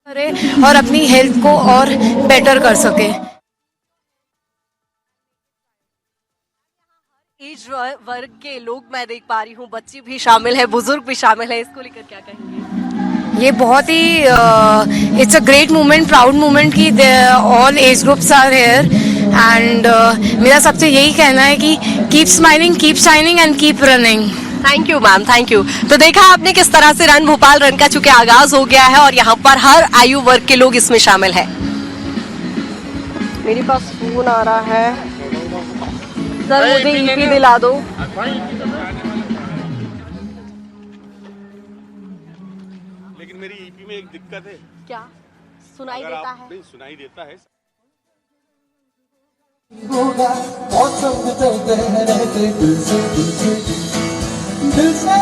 करे और अपनी हेल्थ को और बेटर कर सके। एज वर्ग के लोग मैं देख पा रही हूँ, बच्चे भी शामिल है, बुजुर्ग भी शामिल है, इसको लेकर क्या कहेंगे? ये बहुत ही it's a great moment, proud moment कि all age groups are here and मेरा सबसे यही कहना है कि keep smiling, keep shining and keep running. Thank you ma'am, thank you. तो देखा आपने किस तरह से रन भोपाल रन का चूंकि आगाज हो गया है और यहाँ पर हर आयु वर्ग के लोग इसमें शामिल है। मेरे पास फोन आ रहा है, सर मुझे ईपी दिला दो। लेकिन मेरी ईपी में एक दिक्कत है। क्या सुनाई देता है? नहीं सुनाई देता है। होगा मौसम बदलते रहते दिल से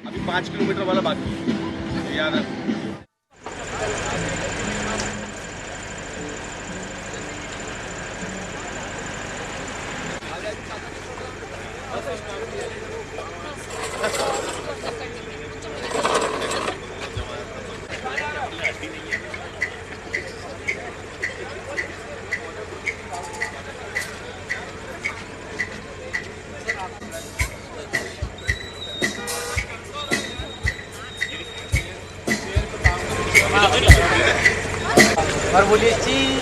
अभी 5 किलोमीटर वाला बाकी है, याद है। और बोलिए चीज।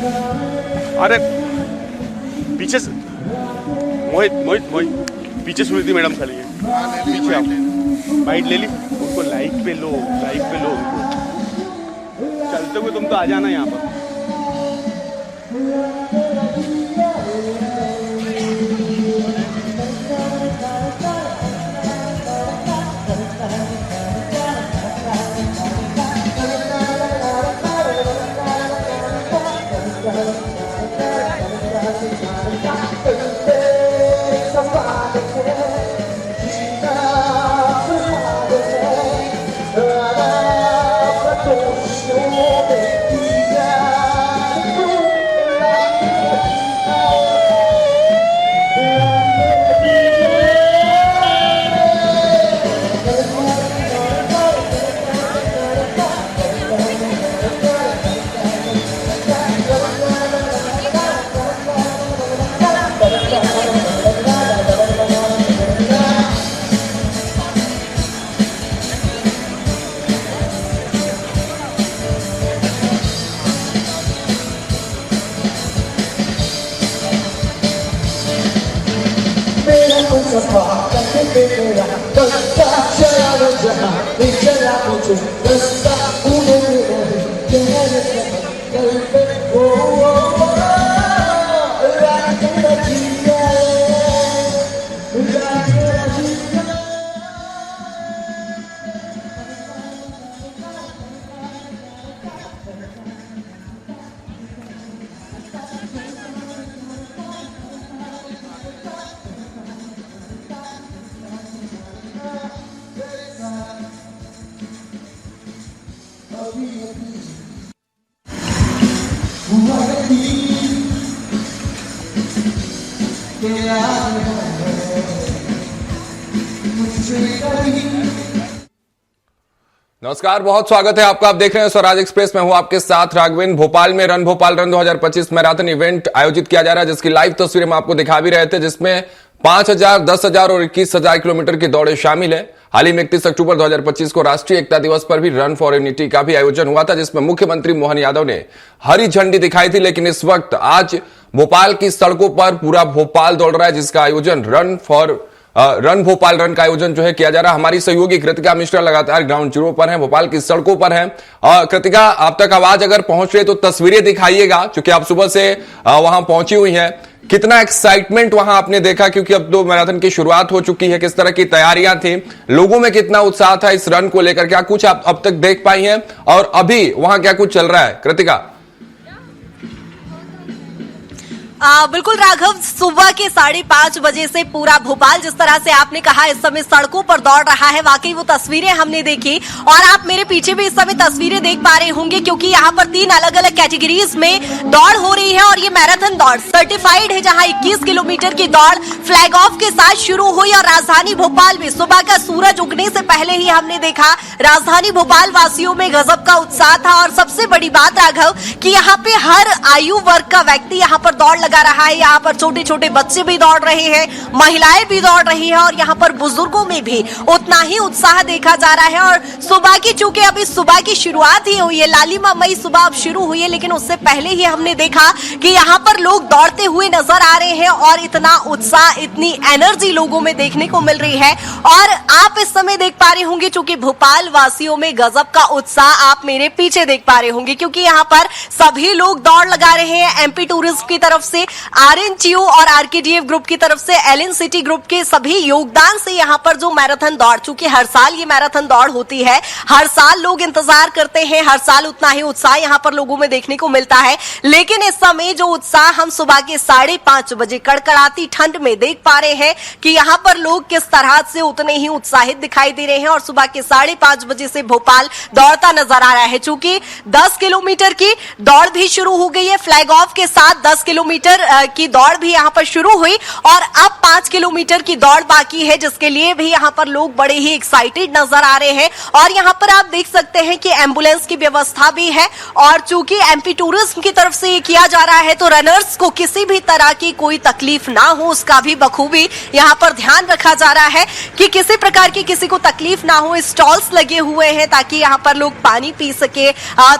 अरे पीछे से मोहित मोहित मोहित पीछे स्मृति मैडम खड़ी है, पीछे आप बाइट ले ली, उनको लाइक पे लो उनको। चलते हुए तुम तो आ जाना यहाँ पर। नमस्कार, बहुत स्वागत है आपका। आप देख रहे हैं स्वराज एक्सप्रेस में हूं आपके साथ राघवेंद्र। भोपाल में run Bhopal run 2025 marathon event आयोजित किया जा रहा है, जिसकी लाइव तस्वीरें हम आपको दिखा भी रहे थे, जिसमें 5,000, 10,000 और 21,000 किलोमीटर की दौड़े शामिल है। हाल ही में 31 अक्टूबर 2025 को राष्ट्रीय एकता दिवस पर भी रन फॉर यूनिटी का भी आयोजन हुआ था, जिसमें मुख्यमंत्री मोहन यादव ने हरी झंडी दिखाई थी। लेकिन इस वक्त आज भोपाल की सड़कों पर पूरा भोपाल दौड़ रहा है, जिसका आयोजन रन भोपाल रन का आयोजन जो है किया जा रहा है। हमारी सहयोगी कृतिका मिश्रा लगातार ग्राउंड जीरो पर है, भोपाल की सड़कों पर है। कृतिका, आप तक आवाज अगर पहुंच रही है तो तस्वीरें दिखाइएगा, क्योंकि आप सुबह से वहां पहुंची हुई हैं। कितना एक्साइटमेंट वहां आपने देखा, क्योंकि अब तो मैराथन की शुरुआत हो चुकी है, किस तरह की तैयारियां थी, लोगों में कितना उत्साह था इस रन को लेकर, क्या कुछ आप अब तक देख पाई हैं और अभी वहां क्या कुछ चल रहा है? कृतिका। बिल्कुल राघव, सुबह के 5:30 बजे से पूरा भोपाल, जिस तरह से आपने कहा, इस समय सड़कों पर दौड़ रहा है। वाकई वो तस्वीरें हमने देखी और आप मेरे पीछे भी इस समय तस्वीरें देख पा रहे होंगे, क्योंकि यहाँ पर 3 अलग अलग कैटेगरीज में दौड़ हो रही है और ये मैराथन दौड़ सर्टिफाइड है, जहाँ 21 किलोमीटर की दौड़ फ्लैग ऑफ के साथ शुरू हुई। और राजधानी भोपाल में सुबह का सूरज उगने से पहले ही हमने देखा राजधानी भोपाल वासियों में गजब का उत्साह था। और सबसे बड़ी बात राघव कि यहाँ पे हर आयु वर्ग का व्यक्ति यहाँ पर दौड़ लगा रहा है। यहाँ पर छोटे छोटे बच्चे भी दौड़ रहे हैं, महिलाएं भी दौड़ रही हैं और यहाँ पर बुजुर्गों में भी उतना ही उत्साह देखा जा रहा है। और सुबह की, चूंकि अभी सुबह की शुरुआत ही हुई है, लालिमा मई सुबह अब शुरू हुई है, लेकिन उससे पहले ही हमने देखा कि यहाँ पर लोग दौड़ते हुए नजर आ रहे हैं और इतना उत्साह, इतनी एनर्जी लोगों में देखने को मिल रही है। और आप इस समय देख पा रहे होंगे, चूंकि भोपाल वासियों में गजब का उत्साह आप मेरे पीछे देख पा रहे होंगे, क्योंकि यहाँ पर सभी लोग दौड़ लगा रहे हैं। एमपी टूरिज्म की तरफ से, आरएनटीयू और आरकेडीएफ ग्रुप की तरफ से, एलन सिटी ग्रुप के सभी योगदान से यहाँ पर जो मैराथन दौड़, चूंकि हर साल ये मैराथन दौड़ होती है, हर साल लोग इंतजार करते हैं, हर साल उतना ही उत्साह यहाँ पर लोगों में देखने को मिलता है। लेकिन इस समय जो उत्साह हम सुबह के 5:30 बजे कड़कड़ाती ठंड में देख पा रहे हैं कि यहाँ पर लोग किस तरह से उतने ही उत्साहित दिखाई दे रहे हैं। और सुबह के 5:30 बजे से भोपाल दौड़ता नजर आ रहा है। चूंकि 10 किलोमीटर की दौड़ भी शुरू हो गई है फ्लैग ऑफ के साथ। 10 किलोमीटर किलोमीटर की दौड़ भी यहाँ पर शुरू हुई और अब 5 किलोमीटर की दौड़ बाकी है, जिसके लिए भी यहाँ पर लोग बड़े ही एक्साइटेड नजर आ रहे हैं। और यहाँ पर आप देख सकते हैं कि एम्बुलेंस की व्यवस्था भी है और चूंकि एमपी टूरिज्म की तरफ से ये किया जा रहा है तो रनर्स को किसी भी तरह की कोई तकलीफ ना हो, उसका भी बखूबी यहाँ पर ध्यान रखा जा रहा है कि किसी प्रकार की किसी को तकलीफ ना हो। स्टॉल्स लगे हुए हैं ताकि यहाँ पर लोग पानी पी सके,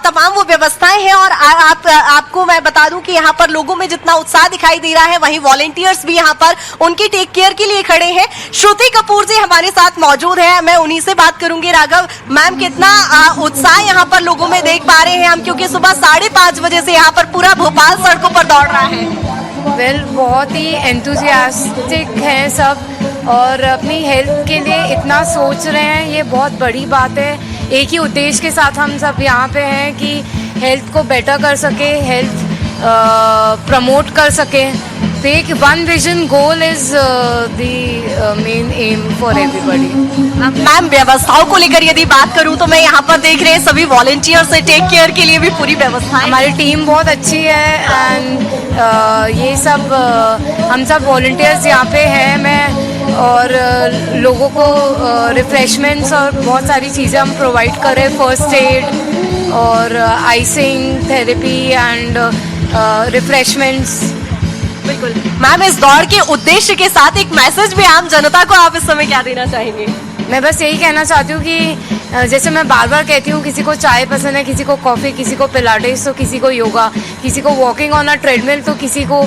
तमाम वो व्यवस्थाएं हैं। और आपको मैं बता दूं कि यहाँ पर लोगों में जितना उत्साह दिखाई दे रहा है, वहीं वॉलेंटियर्स भी यहाँ पर उनकी टेक केयर के लिए खड़े हैं। श्रुति कपूर जी हमारे साथ मौजूद है, मैं उन्हीं से बात करूंगी। राघव मैम, कितना उत्साह यहाँ पर लोगों में देख पा रहे हैं हम, क्योंकि सुबह 5:30 बजे से यहाँ पर पूरा भोपाल सड़कों पर दौड़ रहा है। बहुत ही एंथुजियास्टिक हैं सब और अपनी हेल्थ के लिए इतना सोच रहे हैं, ये बहुत बड़ी बात है। एक ही उद्देश्य के साथ हम सब यहाँ पे हैं कि हेल्थ को बेटर कर सके, हेल्थ प्रमोट कर सके। तो एक one vision goal is the main M for everybody. Ma'am, व्यवस्थाओं को लेकर यदि बात करूं तो मैं यहाँ पर देख रहे हैं सभी वॉलेंटियर्स से टेक केयर के लिए भी पूरी व्यवस्था है। हमारी टीम बहुत अच्छी है एंड ये सब हम सब वॉलेंटियर्स यहाँ पे हैं। मैं और लोगों को रिफ्रेशमेंट्स और बहुत सारी चीज़ें हम प्रोवाइड कर रहे हैं, फर्स्ट एड और आइसिंग थेरेपी एंड रिफ्रेशमेंट्स। बिल्कुल मैम, इस दौड़ के उद्देश्य के साथ एक मैसेज भी आम जनता को आप इस समय क्या देना चाहेंगे? मैं बस यही कहना चाहती हूँ कि जैसे मैं बार बार कहती हूँ, किसी को चाय पसंद है, किसी को कॉफ़ी, किसी को पिलाटेस, तो किसी को योगा, किसी को वॉकिंग ऑन अ ट्रेडमिल, तो किसी को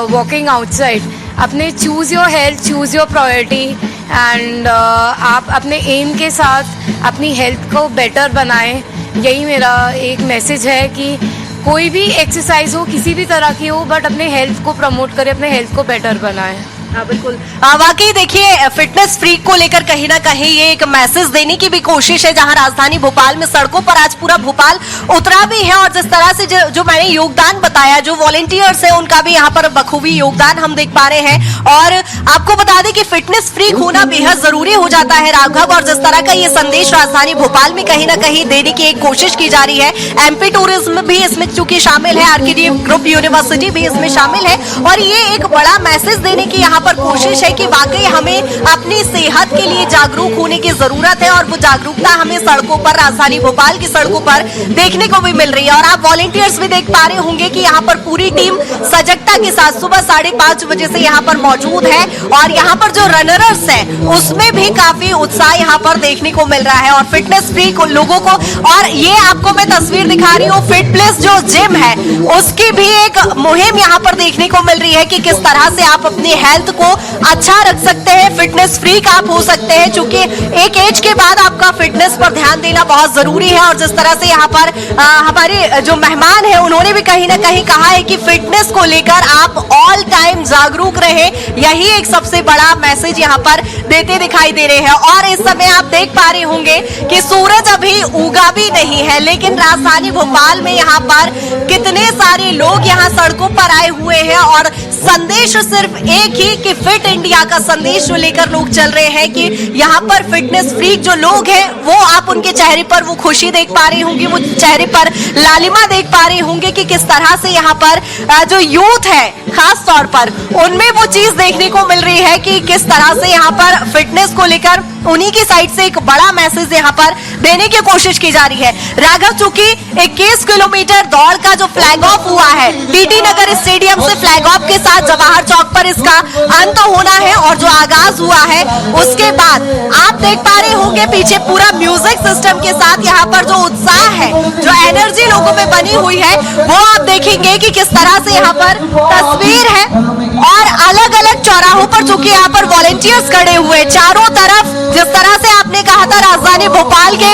वॉकिंग आउटसाइड। अपने choose your health, choose your priority and आप अपने एम के साथ अपनी हेल्थ को बेटर बनाएं। यही मेरा एक मैसेज है कि कोई भी एक्सरसाइज हो, किसी भी तरह की हो, बट अपने हेल्थ को प्रमोट करें, अपने हेल्थ को बेटर बनाएं। हाँ बिल्कुल, वाकई देखिए फिटनेस फ्रीक को लेकर कहीं ना कहीं ये एक मैसेज देने की भी कोशिश है, जहां राजधानी भोपाल में सड़कों पर आज पूरा भोपाल उतरा भी है। और जिस तरह से जो मैंने योगदान बताया, जो वॉलेंटियर्स है उनका भी यहाँ पर बखूबी योगदान हम देख पा रहे हैं। और आपको बता दें कि फिटनेस फ्रीक होना बेहद जरूरी हो जाता है राघव, और जिस तरह का ये संदेश राजधानी भोपाल में कहीं ना कहीं देने की एक कोशिश की जा रही है। एमपी टूरिज्म भी इसमें चूंकि शामिल है, आरकेडी ग्रुप यूनिवर्सिटी भी इसमें शामिल है, और ये एक बड़ा मैसेज देने की यहाँ पर कोशिश है कि वाकई हमें अपनी सेहत के लिए जागरूक होने की जरूरत है। और वो जागरूकता हमें सड़कों पर, राजधानी भोपाल की सड़कों पर देखने को भी मिल रही है। और आप वॉलेंटियर्स भी देख पा रहे होंगे कि यहाँ पर पूरी टीम सजगता के साथ सुबह 5:30 बजे से यहाँ पर मौजूद है। और यहाँ पर जो रनर्स है उसमें भी काफी उत्साह यहाँ पर देखने को मिल रहा है, और फिटनेस फ्रीक लोगों को। और ये आपको मैं तस्वीर दिखा रही हूँ, फिट प्लेस जो जिम है उसकी भी एक मुहिम यहाँ पर देखने को मिल रही है कि किस तरह से आप अपनी हेल्थ को अच्छा रख सकते हैं, फिटनेस फ्रीक आप हो सकते हैं। चूंकि एक एज के बाद आपका फिटनेस पर ध्यान देना बहुत जरूरी है। और जिस तरह से यहाँ पर हमारे जो मेहमान हैं उन्होंने भी कहीं ना कहीं कहा है कि फिटनेस को लेकर आप ऑल टाइम जागरूक रहे, यही एक सबसे बड़ा मैसेज यहाँ पर देते दिखाई दे रहे हैं। और इस समय आप देख पा रहे होंगे कि सूरज अभी उगा भी नहीं है, लेकिन राजधानी भोपाल में यहाँ पर कितने सारे लोग यहाँ सड़कों पर आए हुए हैं, और संदेश सिर्फ एक ही कि फिट इंडिया का संदेश जो लेकर लोग चल रहे हैं कि यहाँ पर फिटनेस फ्रीक जो लोग हैं वो आप उनके चेहरे पर वो खुशी देख पा रही होंगी, वो चेहरे पर लालिमा देख पा रहे होंगे कि किस तरह से यहाँ पर जो यूथ है खास तौर पर उनमें वो चीज देखने को मिल रही है कि किस तरह से यहाँ पर फिटनेस को लेकर उन्हीं की साइड से एक बड़ा मैसेज यहाँ पर देने की कोशिश की जा रही है। राघव, चूंकि 21 किलोमीटर दौड़ का जो फ्लैग ऑफ हुआ है टीटी नगर स्टेडियम से, फ्लैग ऑफ के साथ जवाहर चौक पर इसका अंत होना है, और जो आगाज हुआ है उसके बाद आप देख पा रहे होंगे पीछे पूरा म्यूजिक सिस्टम के साथ यहाँ पर जो उत्साह है, जो एनर्जी लोगों में बनी हुई है, वो आप देखेंगे कि किस तरह से यहाँ पर तस्वीर है। और अलग अलग चौराहों पर चूंकि यहाँ पर वॉलेंटियर्स खड़े हुए चारों तरफ, जिस तरह से आपने कहा था राजधानी भोपाल के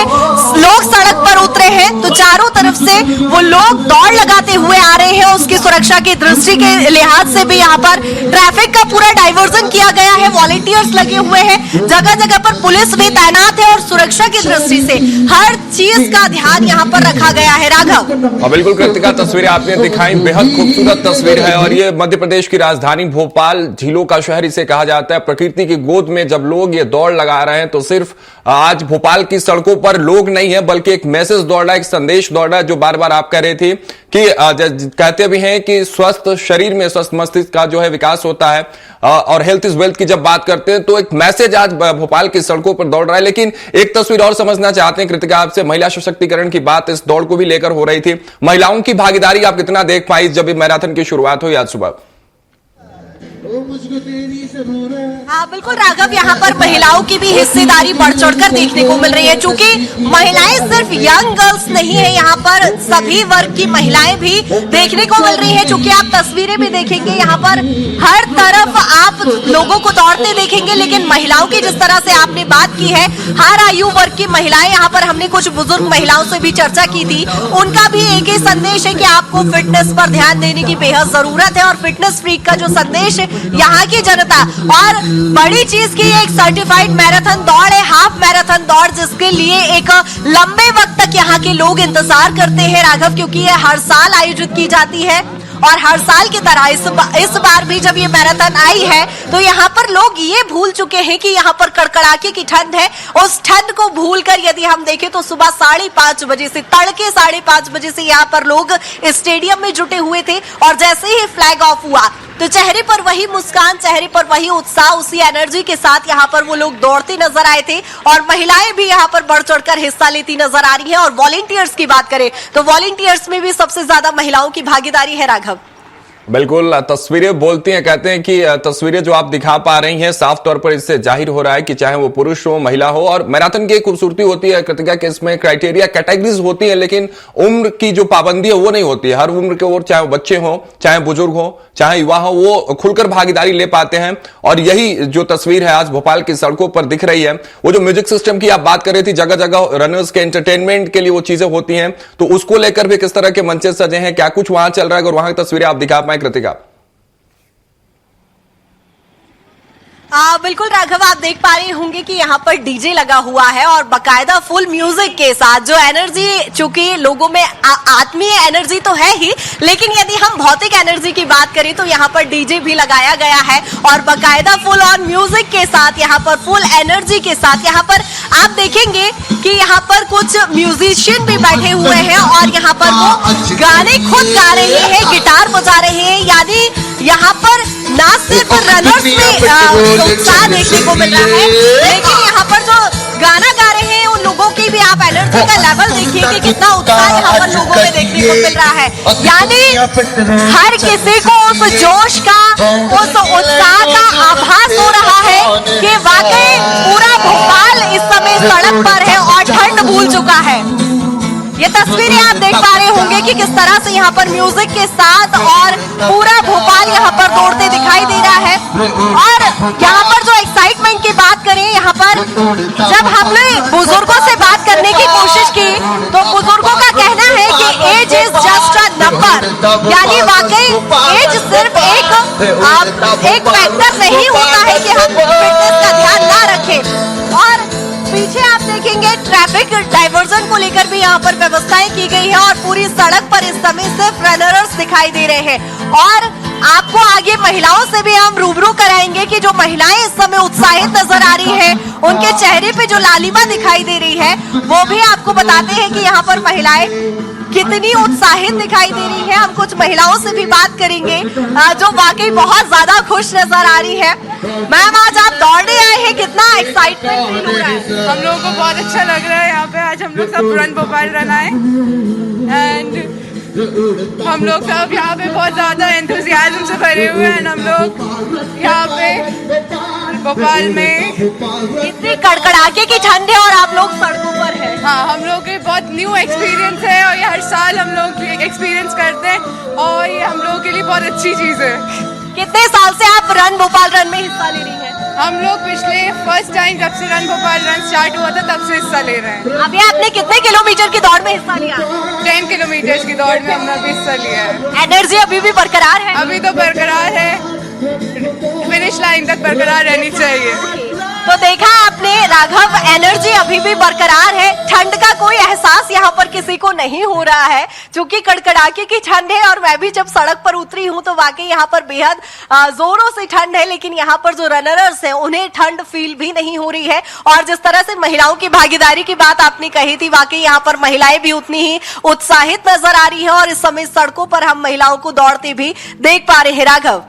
लोग सड़क पर उतरे हैं, तो चारों तरफ से वो लोग दौड़ लगाते हुए आ रहे हैं। उसकी सुरक्षा की दृष्टि के लिहाज से भी यहाँ पर ट्रैफिक का पूरा डाइवर्जन किया गया है, वॉलेंटियर्स लगे हुए हैं, जगह जगह पर पुलिस भी तैनात है, और सुरक्षा की दृष्टि से हर चीज का ध्यान यहाँ पर रखा गया है। राघव, बिल्कुल कृतिका, तस्वीरें आपने दिखाई, बेहद खूबसूरत तस्वीर है। और ये मध्य प्रदेश की राजधानी भोपाल, झीलों का शहर इसे कहा जाता है। प्रकृति की गोद में जब लोग ये दौड़ लगा रहे हैं, तो सिर्फ आज भोपाल की सड़कों पर लोग नहीं है, बल्कि एक मैसेज दौड़ रहा है, एक संदेश दौड़ रहा है। कृतिका, जो बार बार आप कह रही थी कि कहते भी हैं कि स्वस्थ शरीर में स्वस्थ मस्तिष्क का जो है विकास होता है और हेल्थ इज वेल्थ की जब बात करते हैं तो एक मैसेज आज भोपाल की सड़कों पर दौड़ रहा है। लेकिन एक तस्वीर और समझना चाहते हैं कृतिका आपसे, महिला सशक्तिकरण की बात इस दौड़ को भी लेकर हो रही थी, महिलाओं की भागीदारी आप कितना देख पाई जब मैराथन की शुरुआत हुई आज सुबह? हाँ बिल्कुल राघव, यहाँ पर महिलाओं की भी हिस्सेदारी बढ़ चढ़कर देखने को मिल रही है, क्योंकि महिलाएं सिर्फ यंग गर्ल्स नहीं है, यहाँ पर सभी वर्ग की महिलाएं भी देखने को मिल रही है। क्योंकि आप तस्वीरें भी देखेंगे, यहाँ पर हर तरफ आप लोगों को दौड़ते देखेंगे, लेकिन महिलाओं की जिस तरह से आपने बात की है, हर आयु वर्ग की महिलाएं, यहाँ पर हमने कुछ बुजुर्ग महिलाओं से भी चर्चा की थी, उनका भी एक ही संदेश है कि आपको फिटनेस पर ध्यान देने की बेहद जरूरत है। और फिटनेस फ्रीक का जो संदेश यहाँ की जनता, और बड़ी चीज की एक सर्टिफाइड मैराथन दौड़ है, हाफ मैराथन दौड़, जिसके लिए एक लंबे वक्त तक यहाँ के लोग इंतजार करते हैं राघव, क्योंकि ये हर साल आयोजित की जाती है। और हर साल की तरह इस बार भी जब ये मैराथन आई है तो यहाँ पर लोग ये भूल चुके हैं कि यहाँ पर कड़कड़ाके की ठंड है। उस ठंड को भूलकर यदि हम देखें तो सुबह 5:30 बजे से, तड़के 5:30 बजे से यहाँ पर लोग स्टेडियम में जुटे हुए थे, और जैसे ही फ्लैग ऑफ हुआ तो चेहरे पर वही मुस्कान, चेहरे पर वही उत्साह, उसी एनर्जी के साथ यहाँ पर वो लोग दौड़ते नजर आए थे। और महिलाएं भी यहाँ पर बढ़ चढ़कर हिस्सा लेती नजर आ रही हैं। और वॉलंटियर्स की बात करें तो वॉलंटियर्स में भी सबसे ज्यादा महिलाओं की भागीदारी है राघव। बिल्कुल, तस्वीरें बोलती हैं। कहते हैं कि तस्वीरें जो आप दिखा पा रही हैं साफ तौर पर इससे जाहिर हो रहा है कि चाहे वो पुरुष हो महिला हो, और मैराथन की खूबसूरती होती है कृतिका के इसमें क्राइटेरिया कैटेगरीज होती है, लेकिन उम्र की जो पाबंदी है वो नहीं होती है। हर उम्र के, और चाहे वो बच्चे हो, चाहे बुजुर्ग हो, चाहे युवा हो, वो खुलकर भागीदारी ले पाते हैं। और यही जो तस्वीर है आज भोपाल की सड़कों पर दिख रही है, वो जो म्यूजिक सिस्टम की आप बात कर रही थी, जगह जगह रनर्स के एंटरटेनमेंट के लिए वो चीजें होती हैं, तो उसको लेकर भी किस तरह के मंचे सजे हैं, क्या कुछ वहां चल रहा है, अगर वहां की तस्वीरें आप दिखा पाए कृतिका? बिल्कुल राघव, आप देख पा रहे होंगे कि यहाँ पर डीजे लगा हुआ है और बकायदा फुल म्यूजिक के साथ जो एनर्जी, चूंकि लोगों में आत्मीय एनर्जी तो है ही, लेकिन यदि हम भौतिक एनर्जी की बात करें तो यहाँ पर डीजे भी लगाया गया है और बकायदा फुल ऑन म्यूजिक के साथ, यहाँ पर फुल एनर्जी के साथ यहाँ पर आप देखेंगे कि यहाँ पर कुछ म्यूजिशियन भी बैठे हुए हैं और यहाँ पर वो गाने खुद गा रहे हैं, गिटार बजा रहे हैं। यानी यहाँ पर ना सिर्फ रनर्स में उत्साह देखने को मिल रहा है, लेकिन यहाँ पर जो गाना गा रहे हैं उन लोगों की भी आप एनर्जी का लेवल देखिए कि कितना उत्साह यहाँ पर लोगों में देखने को मिल रहा है। यानी हर किसी को उस जोश का, उस उत्साह का आभास हो रहा है कि वाकई पूरा भोपाल इस समय सड़क पर है और ठंड भूल चुका है। ये तस्वीरें आप देख पा रहे होंगे कि किस तरह से यहाँ पर म्यूजिक के साथ और पूरा भोपाल यहाँ पर दौड़ते दिखाई दे रहा है। और यहाँ पर जो एक्साइटमेंट की बात करें, यहाँ पर जब हमने बुजुर्गों से बात करने की कोशिश की तो बुजुर्गों का कहना है कि age is just a number, यानी वाकई एज सिर्फ एक फैक्टर नहीं होता है कि हम फिटनेस का ध्यान ना रखें। और पीछे आप देखेंगे ट्रैफिक डाइवर्जन को लेकर भी यहाँ पर व्यवस्थाएं की गई है और पूरी सड़क पर इस समय सिर्फ रनर्स दिखाई दे रहे हैं। और आपको आगे महिलाओं से भी हम रूबरू कराएंगे कि जो महिलाएं इस समय उत्साहित नजर आ रही हैं, उनके चेहरे पे जो लालिमा दिखाई दे रही है, वो भी आपको बताते हैं कि यहाँ पर महिलाएं कितनी उत्साहित दिखाई दे रही है। हम कुछ महिलाओं से भी बात करेंगे जो वाकई बहुत ज्यादा खुश नजर आ रही है। मैम, आज आप दौड़ने आए हैं, कितना एक्साइटमेंट फील हो रहा है? हम लोगों को बहुत अच्छा लग रहा है यहाँ पे। आज हम लोग सब रन भोपाल रन आए एंड हम लोग सब यहाँ पे बहुत ज्यादा एंथुसियाज्म से भरे हुए हैं। हम लोग यहाँ पे भोपाल में इतनी कड़कड़ाके की ठंड है और आप लोग सड़कों पर हैं। हाँ, हम लोग के बहुत न्यू एक्सपीरियंस है और ये हर साल हम लोग एक्सपीरियंस करते हैं और ये हम लोगों के लिए बहुत अच्छी चीज है। कितने साल से आप रन भोपाल रन में हिस्सा ले रही हैं? हम लोग पिछले फर्स्ट टाइम जब से रन भोपाल रन स्टार्ट हुआ था तब से हिस्सा ले रहे हैं। अभी आपने कितने किलोमीटर की दौड़ में हिस्सा लिया? 10 किलोमीटर की दौड़ में हमने अभी हिस्सा लिया है। एनर्जी अभी भी बरकरार है? अभी तो बरकरार है, फिनिश लाइन तक बरकरार रहनी चाहिए। तो देखा आपने राघव, एनर्जी अभी भी बरकरार है। ठंड का कोई एहसास यहाँ पर किसी को नहीं हो रहा है, क्योंकि कड़कड़ाके की ठंड है। और मैं भी जब सड़क पर उतरी हूँ तो वाकई यहाँ पर बेहद जोरों से ठंड है, लेकिन यहाँ पर जो रनर्स हैं उन्हें ठंड फील भी नहीं हो रही है। और जिस तरह से महिलाओं की भागीदारी की बात आपने कही थी, वाकई यहाँ पर महिलाएं भी उतनी ही उत्साहित नजर आ रही है। और इस समय सड़कों पर हम महिलाओं को दौड़ते भी देख पा रहे हैं। राघव,